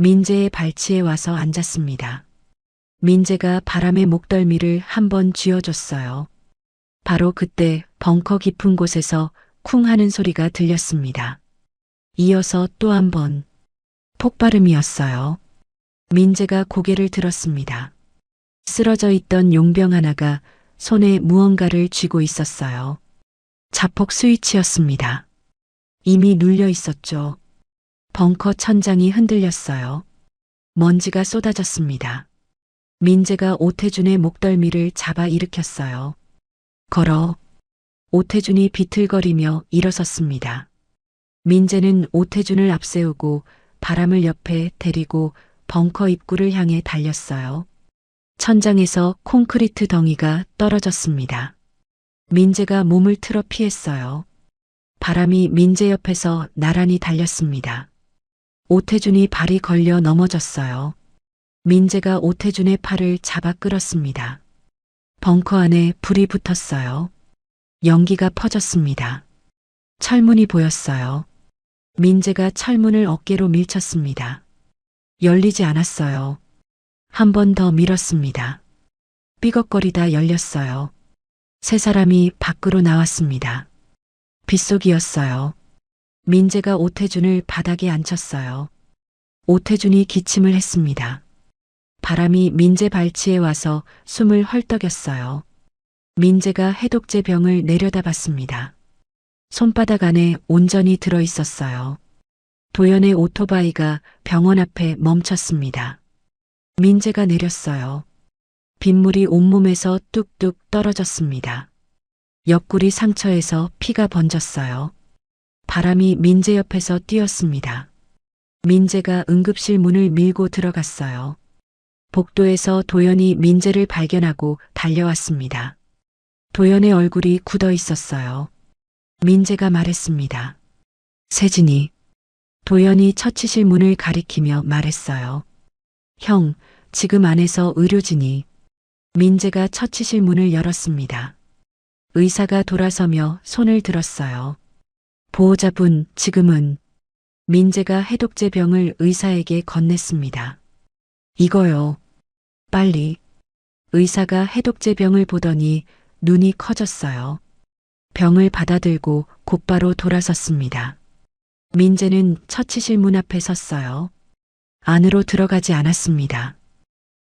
민재의 발치에 와서 앉았습니다. 민재가 바람의 목덜미를 한번 쥐어줬어요. 바로 그때 벙커 깊은 곳에서 쿵 하는 소리가 들렸습니다. 이어서 또 한 번 폭발음이었어요. 민재가 고개를 들었습니다. 쓰러져 있던 용병 하나가 손에 무언가를 쥐고 있었어요. 자폭 스위치였습니다. 이미 눌려 있었죠. 벙커 천장이 흔들렸어요. 먼지가 쏟아졌습니다. 민재가 오태준의 목덜미를 잡아 일으켰어요. 걸어. 오태준이 비틀거리며 일어섰습니다. 민재는 오태준을 앞세우고 바람을 옆에 데리고 벙커 입구를 향해 달렸어요. 천장에서 콘크리트 덩이가 떨어졌습니다. 민재가 몸을 틀어 피했어요. 바람이 민재 옆에서 나란히 달렸습니다. 오태준이 발이 걸려 넘어졌어요. 민재가 오태준의 팔을 잡아 끌었습니다. 벙커 안에 불이 붙었어요. 연기가 퍼졌습니다. 철문이 보였어요. 민재가 철문을 어깨로 밀쳤습니다. 열리지 않았어요. 한 번 더 밀었습니다. 삐걱거리다 열렸어요. 세 사람이 밖으로 나왔습니다. 빗속이었어요. 민재가 오태준을 바닥에 앉혔어요. 오태준이 기침을 했습니다. 바람이 민재 발치에 와서 숨을 헐떡였어요. 민재가 해독제 병을 내려다봤습니다. 손바닥 안에 온전히 들어 있었어요. 도연의 오토바이가 병원 앞에 멈췄습니다. 민재가 내렸어요. 빗물이 온몸에서 뚝뚝 떨어졌습니다. 옆구리 상처에서 피가 번졌어요. 바람이 민재 옆에서 뛰었습니다. 민재가 응급실 문을 밀고 들어갔어요. 복도에서 도연이 민재를 발견하고 달려왔습니다. 도연의 얼굴이 굳어 있었어요. 민재가 말했습니다. 세진이. 도연이 처치실 문을 가리키며 말했어요. 형, 지금 안에서 의료진이. 민재가 처치실 문을 열었습니다. 의사가 돌아서며 손을 들었어요. 보호자분, 지금은. 민재가 해독제 병을 의사에게 건넸습니다. 이거요. 빨리. 의사가 해독제 병을 보더니 눈이 커졌어요. 병을 받아들고 곧바로 돌아섰습니다. 민재는 처치실 문 앞에 섰어요. 안으로 들어가지 않았습니다.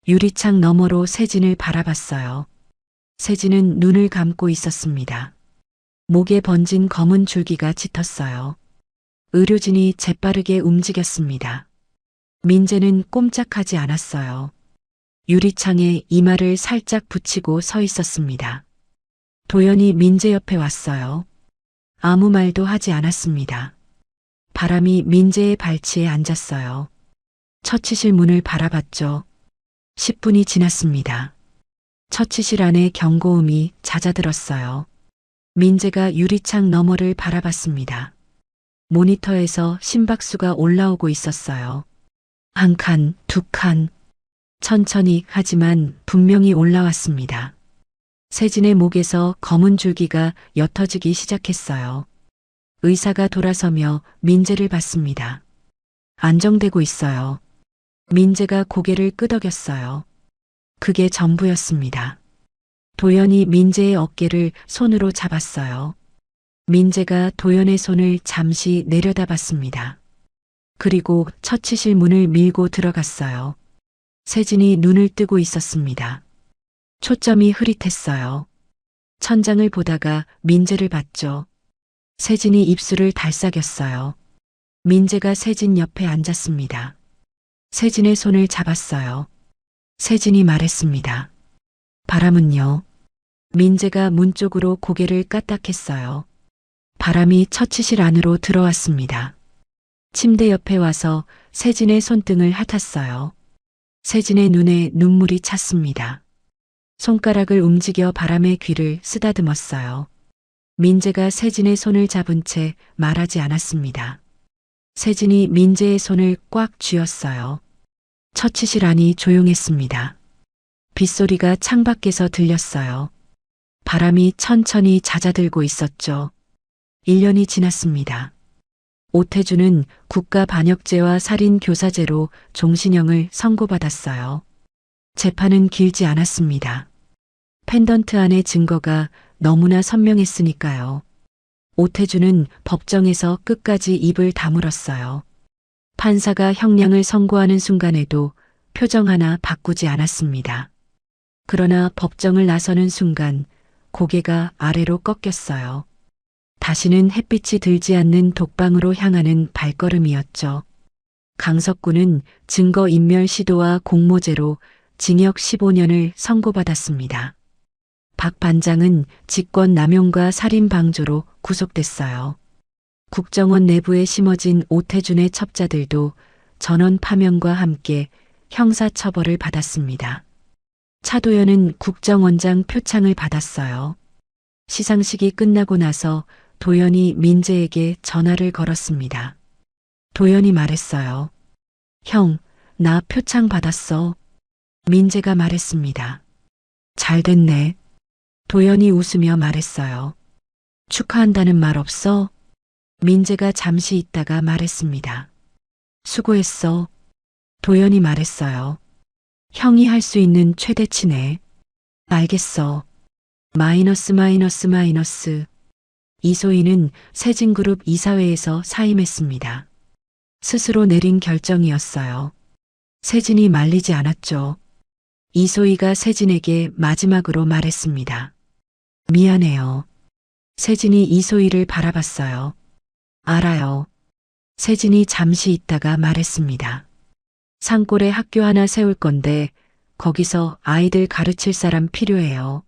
유리창 너머로 세진을 바라봤어요. 세진은 눈을 감고 있었습니다. 목에 번진 검은 줄기가 짙었어요. 의료진이 재빠르게 움직였습니다. 민재는 꼼짝하지 않았어요. 유리창에 이마를 살짝 붙이고 서 있었습니다. 도연이 민재 옆에 왔어요. 아무 말도 하지 않았습니다. 바람이 민재의 발치에 앉았어요. 처치실 문을 바라봤죠. 10분이 지났습니다. 처치실 안에 경고음이 잦아들었어요. 민재가 유리창 너머를 바라봤습니다. 모니터에서 심박수가 올라오고 있었어요. 한 칸, 두 칸. 천천히 하지만 분명히 올라왔습니다. 세진의 목에서 검은 줄기가 옅어지기 시작했어요. 의사가 돌아서며 민재를 봤습니다. 안정되고 있어요. 민재가 고개를 끄덕였어요. 그게 전부였습니다. 도연이 민재의 어깨를 손으로 잡았어요. 민재가 도연의 손을 잠시 내려다봤습니다. 그리고 처치실 문을 밀고 들어갔어요. 세진이 눈을 뜨고 있었습니다. 초점이 흐릿했어요. 천장을 보다가 민재를 봤죠. 세진이 입술을 달싹였어요. 민재가 세진 옆에 앉았습니다. 세진의 손을 잡았어요. 세진이 말했습니다. 바람은요? 민재가 문 쪽으로 고개를 까딱했어요. 바람이 처치실 안으로 들어왔습니다. 침대 옆에 와서 세진의 손등을 핥았어요. 세진의 눈에 눈물이 찼습니다. 손가락을 움직여 바람의 귀를 쓰다듬었어요. 민재가 세진의 손을 잡은 채 말하지 않았습니다. 세진이 민재의 손을 꽉 쥐었어요. 처치실 안이 조용했습니다. 빗소리가 창밖에서 들렸어요. 바람이 천천히 잦아들고 있었죠. 1년이 지났습니다. 오태준은 국가반역죄와 살인교사죄로 종신형을 선고받았어요. 재판은 길지 않았습니다. 펜던트 안의 증거가 너무나 선명했으니까요. 오태준은 법정에서 끝까지 입을 다물었어요. 판사가 형량을 선고하는 순간에도 표정 하나 바꾸지 않았습니다. 그러나 법정을 나서는 순간 고개가 아래로 꺾였어요. 다시는 햇빛이 들지 않는 독방으로 향하는 발걸음이었죠. 강석구는 증거인멸 시도와 공모죄로 징역 15년을 선고받았습니다. 박 반장은 직권남용과 살인방조로 구속됐어요. 국정원 내부에 심어진 오태준의 첩자들도 전원 파면과 함께 형사처벌을 받았습니다. 차도연은 국정원장 표창을 받았어요. 시상식이 끝나고 나서 도연이 민재에게 전화를 걸었습니다. 도연이 말했어요. 형, 나 표창 받았어. 민재가 말했습니다. 잘 됐네. 도연이 웃으며 말했어요. 축하한다는 말 없어? 민재가 잠시 있다가 말했습니다. 수고했어. 도연이 말했어요. 형이 할 수 있는 최대치네. 알겠어. 마이너스 마이너스 마이너스. 이소희는 세진그룹 이사회에서 사임했습니다. 스스로 내린 결정이었어요. 세진이 말리지 않았죠. 이소희가 세진에게 마지막으로 말했습니다. 미안해요. 세진이 이소희를 바라봤어요. 알아요. 세진이 잠시 있다가 말했습니다. 산골에 학교 하나 세울 건데 거기서 아이들 가르칠 사람 필요해요.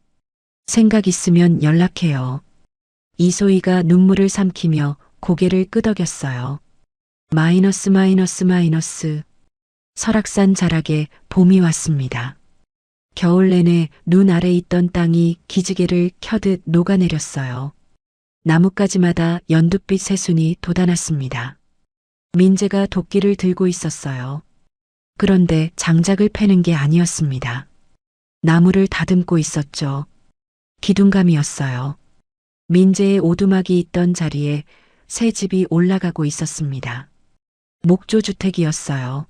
생각 있으면 연락해요. 이소희가 눈물을 삼키며 고개를 끄덕였어요. 마이너스 마이너스 마이너스. 설악산 자락에 봄이 왔습니다. 겨울 내내 눈 아래 있던 땅이 기지개를 켜듯 녹아내렸어요. 나뭇가지마다 연두빛 새순이 돋아났습니다. 민재가 도끼를 들고 있었어요. 그런데 장작을 패는 게 아니었습니다. 나무를 다듬고 있었죠. 기둥감이었어요. 민재의 오두막이 있던 자리에 새 집이 올라가고 있었습니다. 목조주택이었어요.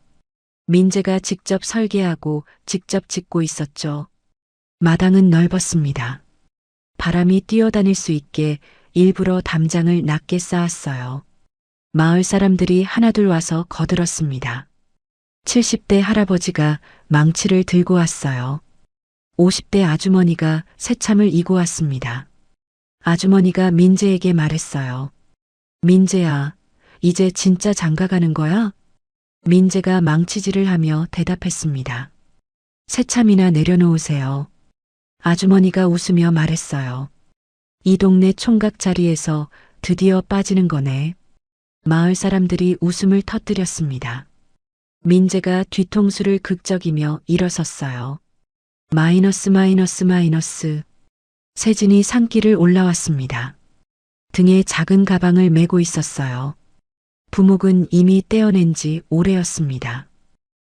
민재가 직접 설계하고 직접 짓고 있었죠. 마당은 넓었습니다. 바람이 뛰어다닐 수 있게 일부러 담장을 낮게 쌓았어요. 마을 사람들이 하나둘 와서 거들었습니다. 70대 할아버지가 망치를 들고 왔어요. 50대 아주머니가 새참을 이고 왔습니다. 아주머니가 민재에게 말했어요. 민재야, 이제 진짜 장가가는 거야? 민재가 망치질을 하며 대답했습니다. 새참이나 내려놓으세요. 아주머니가 웃으며 말했어요. 이 동네 총각 자리에서 드디어 빠지는 거네. 마을 사람들이 웃음을 터뜨렸습니다. 민재가 뒤통수를 극적이며 일어섰어요. 마이너스 마이너스 마이너스. 세진이 산길을 올라왔습니다. 등에 작은 가방을 메고 있었어요. 부목은 이미 떼어낸 지 오래였습니다.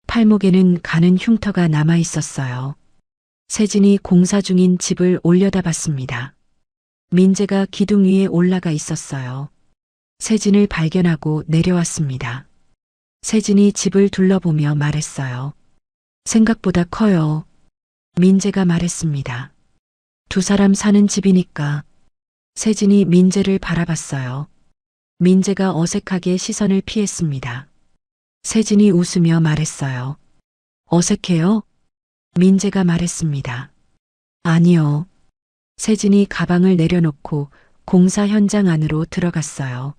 팔목에는 가는 흉터가 남아 있었어요. 세진이 공사 중인 집을 올려다봤습니다. 민재가 기둥 위에 올라가 있었어요. 세진을 발견하고 내려왔습니다. 세진이 집을 둘러보며 말했어요. 생각보다 커요. 민재가 말했습니다. 두 사람 사는 집이니까. 세진이 민재를 바라봤어요. 민재가 어색하게 시선을 피했습니다. 세진이 웃으며 말했어요. 어색해요? 민재가 말했습니다. 아니요. 세진이 가방을 내려놓고 공사 현장 안으로 들어갔어요.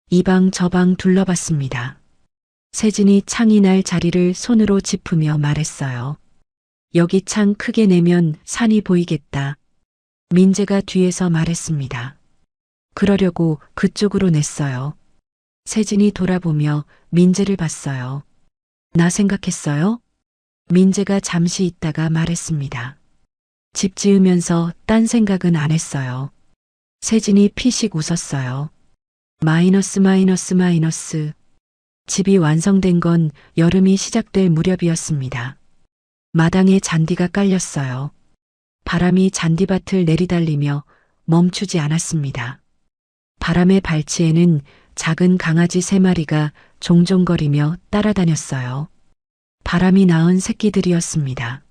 이 방 저 방 둘러봤습니다. 세진이 창이 날 자리를 손으로 짚으며 말했어요. 여기 창 크게 내면 산이 보이겠다. 민재가 뒤에서 말했습니다. 그러려고 그쪽으로 냈어요. 세진이 돌아보며 민재를 봤어요. 나 생각했어요? 민재가 잠시 있다가 말했습니다. 집 지으면서 딴 생각은 안 했어요. 세진이 피식 웃었어요. 마이너스 마이너스 마이너스. 집이 완성된 건 여름이 시작될 무렵이었습니다. 마당에 잔디가 깔렸어요. 바람이 잔디밭을 내리달리며 멈추지 않았습니다. 바람의 발치에는 작은 강아지 3마리가 종종거리며 따라다녔어요. 바람이 낳은 새끼들이었습니다.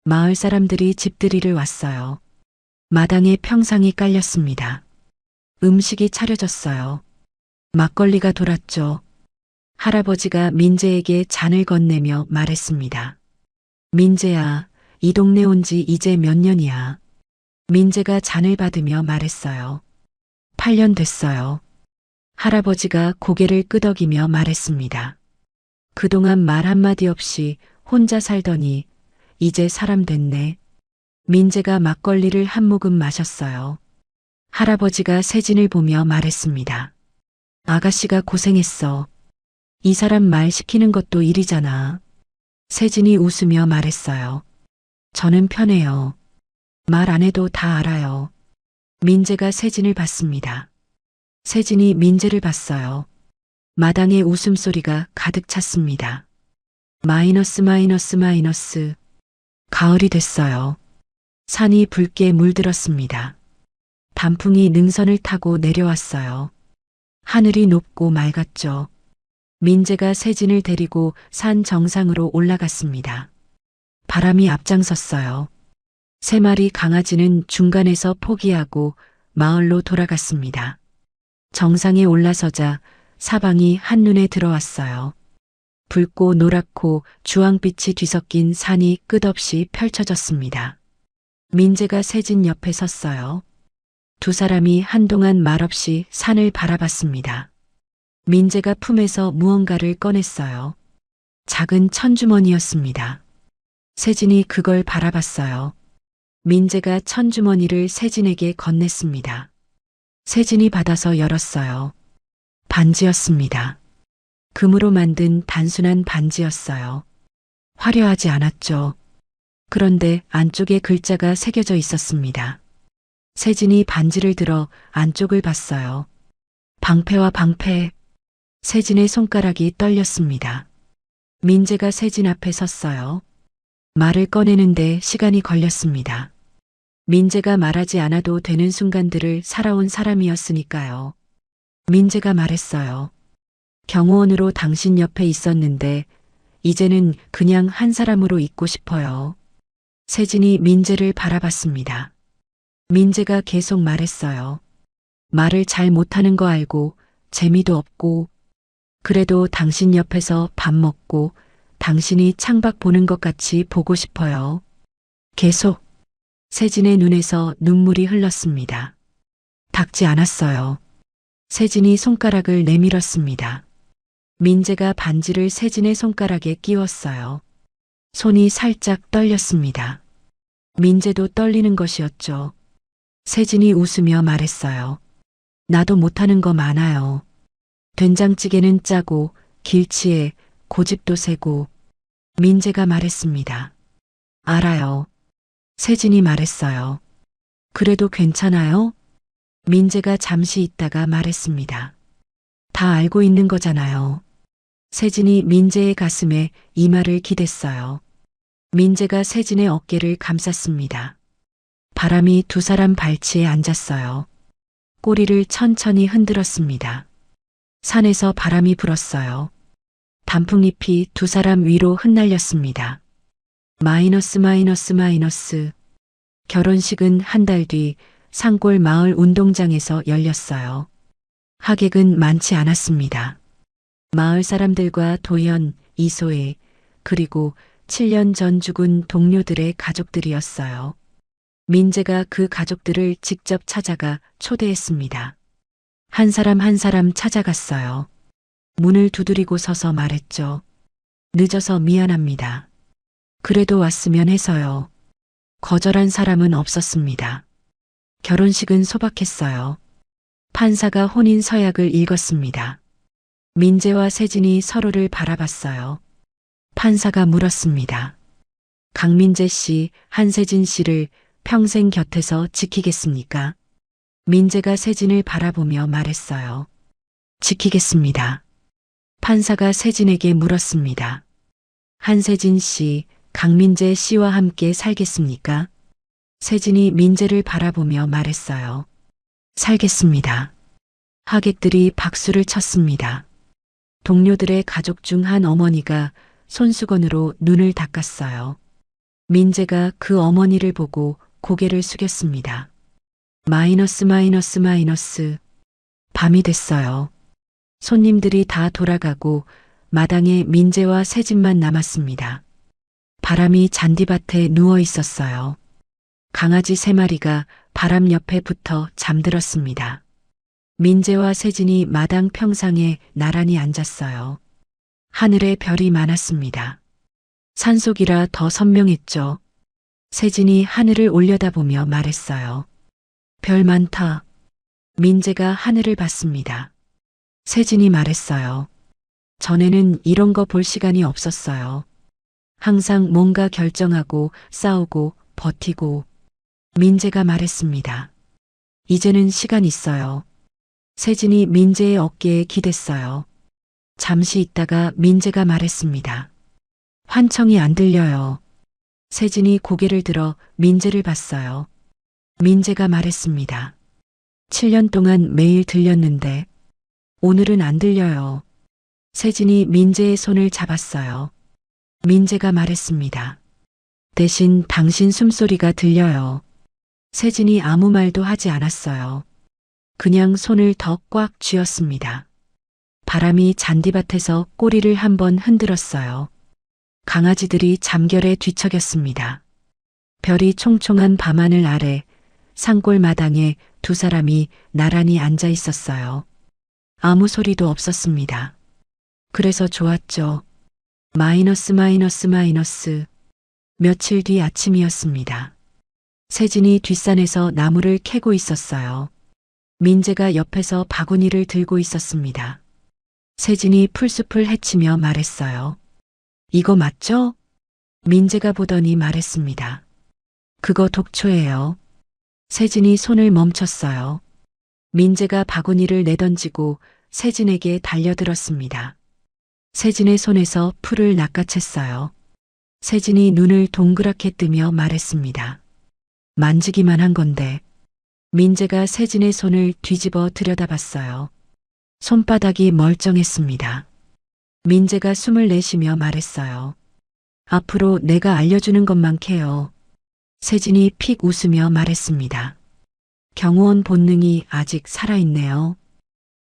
마을 사람들이 집들이를 왔어요. 마당에 평상이 깔렸습니다. 음식이 차려졌어요. 막걸리가 돌았죠. 할아버지가 민재에게 잔을 건네며 말했습니다. 민재야, 이 동네 온 지 이제 몇 년이야. 민재가 잔을 받으며 말했어요. 8년 됐어요. 할아버지가 고개를 끄덕이며 말했습니다. 그동안 말 한마디 없이 혼자 살더니 이제 사람 됐네. 민재가 막걸리를 한 모금 마셨어요. 할아버지가 세진을 보며 말했습니다. 아가씨가 고생했어. 이 사람 말 시키는 것도 일이잖아. 세진이 웃으며 말했어요. 저는 편해요. 말 안 해도 다 알아요. 민재가 세진을 봤습니다. 세진이 민재를 봤어요. 마당에 웃음소리가 가득 찼습니다. 마이너스 마이너스 마이너스. 가을이 됐어요. 산이 붉게 물들었습니다. 단풍이 능선을 타고 내려왔어요. 하늘이 높고 맑았죠. 민재가 세진을 데리고 산 정상으로 올라갔습니다. 바람이 앞장섰어요. 3마리 강아지는 중간에서 포기하고 마을로 돌아갔습니다. 정상에 올라서자 사방이 한눈에 들어왔어요. 붉고 노랗고 주황빛이 뒤섞인 산이 끝없이 펼쳐졌습니다. 민재가 세진 옆에 섰어요. 두 사람이 한동안 말없이 산을 바라봤습니다. 민재가 품에서 무언가를 꺼냈어요. 작은 천주머니였습니다. 세진이 그걸 바라봤어요. 민재가 천주머니를 세진에게 건넸습니다. 세진이 받아서 열었어요. 반지였습니다. 금으로 만든 단순한 반지였어요. 화려하지 않았죠. 그런데 안쪽에 글자가 새겨져 있었습니다. 세진이 반지를 들어 안쪽을 봤어요. 방패와 방패. 세진의 손가락이 떨렸습니다. 민재가 세진 앞에 섰어요. 말을 꺼내는데 시간이 걸렸습니다. 민재가 말하지 않아도 되는 순간들을 살아온 사람이었으니까요. 민재가 말했어요. 경호원으로 당신 옆에 있었는데 이제는 그냥 한 사람으로 있고 싶어요. 세진이 민재를 바라봤습니다. 민재가 계속 말했어요. 말을 잘 못하는 거 알고 재미도 없고 그래도 당신 옆에서 밥 먹고 당신이 창밖 보는 것 같이 보고 싶어요. 계속. 세진의 눈에서 눈물이 흘렀습니다. 닿지 않았어요. 세진이 손가락을 내밀었습니다. 민재가 반지를 세진의 손가락에 끼웠어요. 손이 살짝 떨렸습니다. 민재도 떨리는 것이었죠. 세진이 웃으며 말했어요. 나도 못하는 거 많아요. 된장찌개는 짜고 길치에 고집도 세고. 민재가 말했습니다. 알아요. 세진이 말했어요. 그래도 괜찮아요? 민재가 잠시 있다가 말했습니다. 다 알고 있는 거잖아요. 세진이 민재의 가슴에 이마를 기댔어요. 민재가 세진의 어깨를 감쌌습니다. 바람이 두 사람 발치에 앉았어요. 꼬리를 천천히 흔들었습니다. 산에서 바람이 불었어요. 단풍잎이 두 사람 위로 흩날렸습니다. 마이너스 마이너스 마이너스. 결혼식은 한 달 뒤 산골 마을 운동장에서 열렸어요. 하객은 많지 않았습니다. 마을 사람들과 도연, 이소혜, 그리고 7년 전 죽은 동료들의 가족들이었어요. 민재가 그 가족들을 직접 찾아가 초대했습니다. 한 사람 한 사람 찾아갔어요. 문을 두드리고 서서 말했죠. 늦어서 미안합니다. 그래도 왔으면 해서요. 거절한 사람은 없었습니다. 결혼식은 소박했어요. 판사가 혼인 서약을 읽었습니다. 민재와 세진이 서로를 바라봤어요. 판사가 물었습니다. 강민재 씨, 한세진 씨를 평생 곁에서 지키겠습니까? 민재가 세진을 바라보며 말했어요. 지키겠습니다. 판사가 세진에게 물었습니다. 한세진 씨, 강민재 씨와 함께 살겠습니까? 세진이 민재를 바라보며 말했어요. 살겠습니다. 하객들이 박수를 쳤습니다. 동료들의 가족 중 한 어머니가 손수건으로 눈을 닦았어요. 민재가 그 어머니를 보고 고개를 숙였습니다. 마이너스. 밤이 됐어요. 손님들이 다 돌아가고 마당에 민재와 세진만 남았습니다. 바람이 잔디밭에 누워 있었어요. 강아지 3마리가 바람 옆에 붙어 잠들었습니다. 민재와 세진이 마당 평상에 나란히 앉았어요. 하늘에 별이 많았습니다. 산속이라 더 선명했죠. 세진이 하늘을 올려다보며 말했어요. 별 많다. 민재가 하늘을 봤습니다. 세진이 말했어요. 전에는 이런 거 볼 시간이 없었어요. 항상 뭔가 결정하고 싸우고 버티고. 민재가 말했습니다. 이제는 시간 있어요. 세진이 민재의 어깨에 기댔어요. 잠시 있다가 민재가 말했습니다. 환청이 안 들려요. 세진이 고개를 들어 민재를 봤어요. 민재가 말했습니다. 7년 동안 매일 들렸는데 오늘은 안 들려요. 세진이 민재의 손을 잡았어요. 민재가 말했습니다. 대신 당신 숨소리가 들려요. 세진이 아무 말도 하지 않았어요. 그냥 손을 더 꽉 쥐었습니다. 바람이 잔디밭에서 꼬리를 한번 흔들었어요. 강아지들이 잠결에 뒤척였습니다. 별이 총총한 밤하늘 아래 산골 마당에 2사람이 나란히 앉아 있었어요. 아무 소리도 없었습니다. 그래서 좋았죠. 마이너스. 며칠 뒤 아침이었습니다. 세진이 뒷산에서 나무를 캐고 있었어요. 민재가 옆에서 바구니를 들고 있었습니다. 세진이 풀숲을 헤치며 말했어요. 이거 맞죠? 민재가 보더니 말했습니다. 그거 독초예요. 세진이 손을 멈췄어요. 민재가 바구니를 내던지고 세진에게 달려들었습니다. 세진의 손에서 풀을 낚아챘어요. 세진이 눈을 동그랗게 뜨며 말했습니다. 만지기만 한 건데. 민재가 세진의 손을 뒤집어 들여다봤어요. 손바닥이 멀쩡했습니다. 민재가 숨을 내쉬며 말했어요. 앞으로 내가 알려주는 것만 캐요. 세진이 픽 웃으며 말했습니다. 경호원 본능이 아직 살아있네요.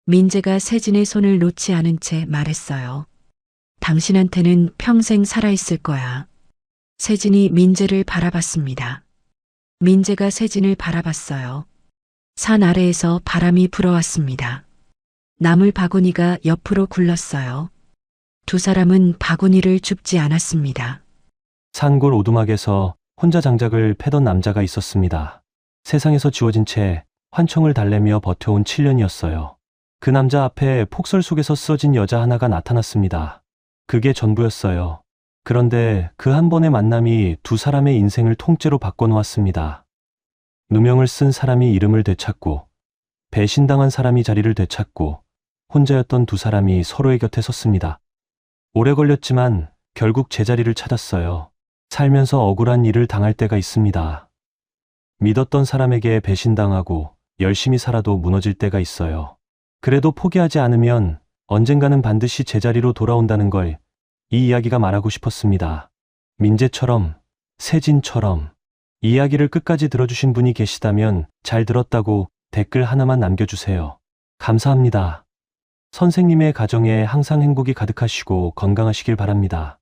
민재가 세진의 손을 놓지 않은 채 말했어요. 당신한테는 평생 살아있을 거야. 세진이 민재를 바라봤습니다. 민재가 세진을 바라봤어요. 산 아래에서 바람이 불어왔습니다. 나물 바구니가 옆으로 굴렀어요. 2사람은 바구니를 줍지 않았습니다. 산골 오두막에서 혼자 장작을 패던 남자가 있었습니다. 세상에서 지워진 채 환청을 달래며 버텨온 7년이었어요. 그 남자 앞에 폭설 속에서 쓰러진 여자 하나가 나타났습니다. 그게 전부였어요. 그런데 그 한 번의 만남이 2사람의 인생을 통째로 바꿔놓았습니다. 누명을 쓴 사람이 이름을 되찾고, 배신당한 사람이 자리를 되찾고, 혼자였던 2사람이 서로의 곁에 섰습니다. 오래 걸렸지만 결국 제자리를 찾았어요. 살면서 억울한 일을 당할 때가 있습니다. 믿었던 사람에게 배신당하고 열심히 살아도 무너질 때가 있어요. 그래도 포기하지 않으면 언젠가는 반드시 제자리로 돌아온다는 걸 이 이야기가 말하고 싶었습니다. 민재처럼, 세진처럼, 이야기를 끝까지 들어주신 분이 계시다면 잘 들었다고 댓글 하나만 남겨주세요. 감사합니다. 선생님의 가정에 항상 행복이 가득하시고 건강하시길 바랍니다.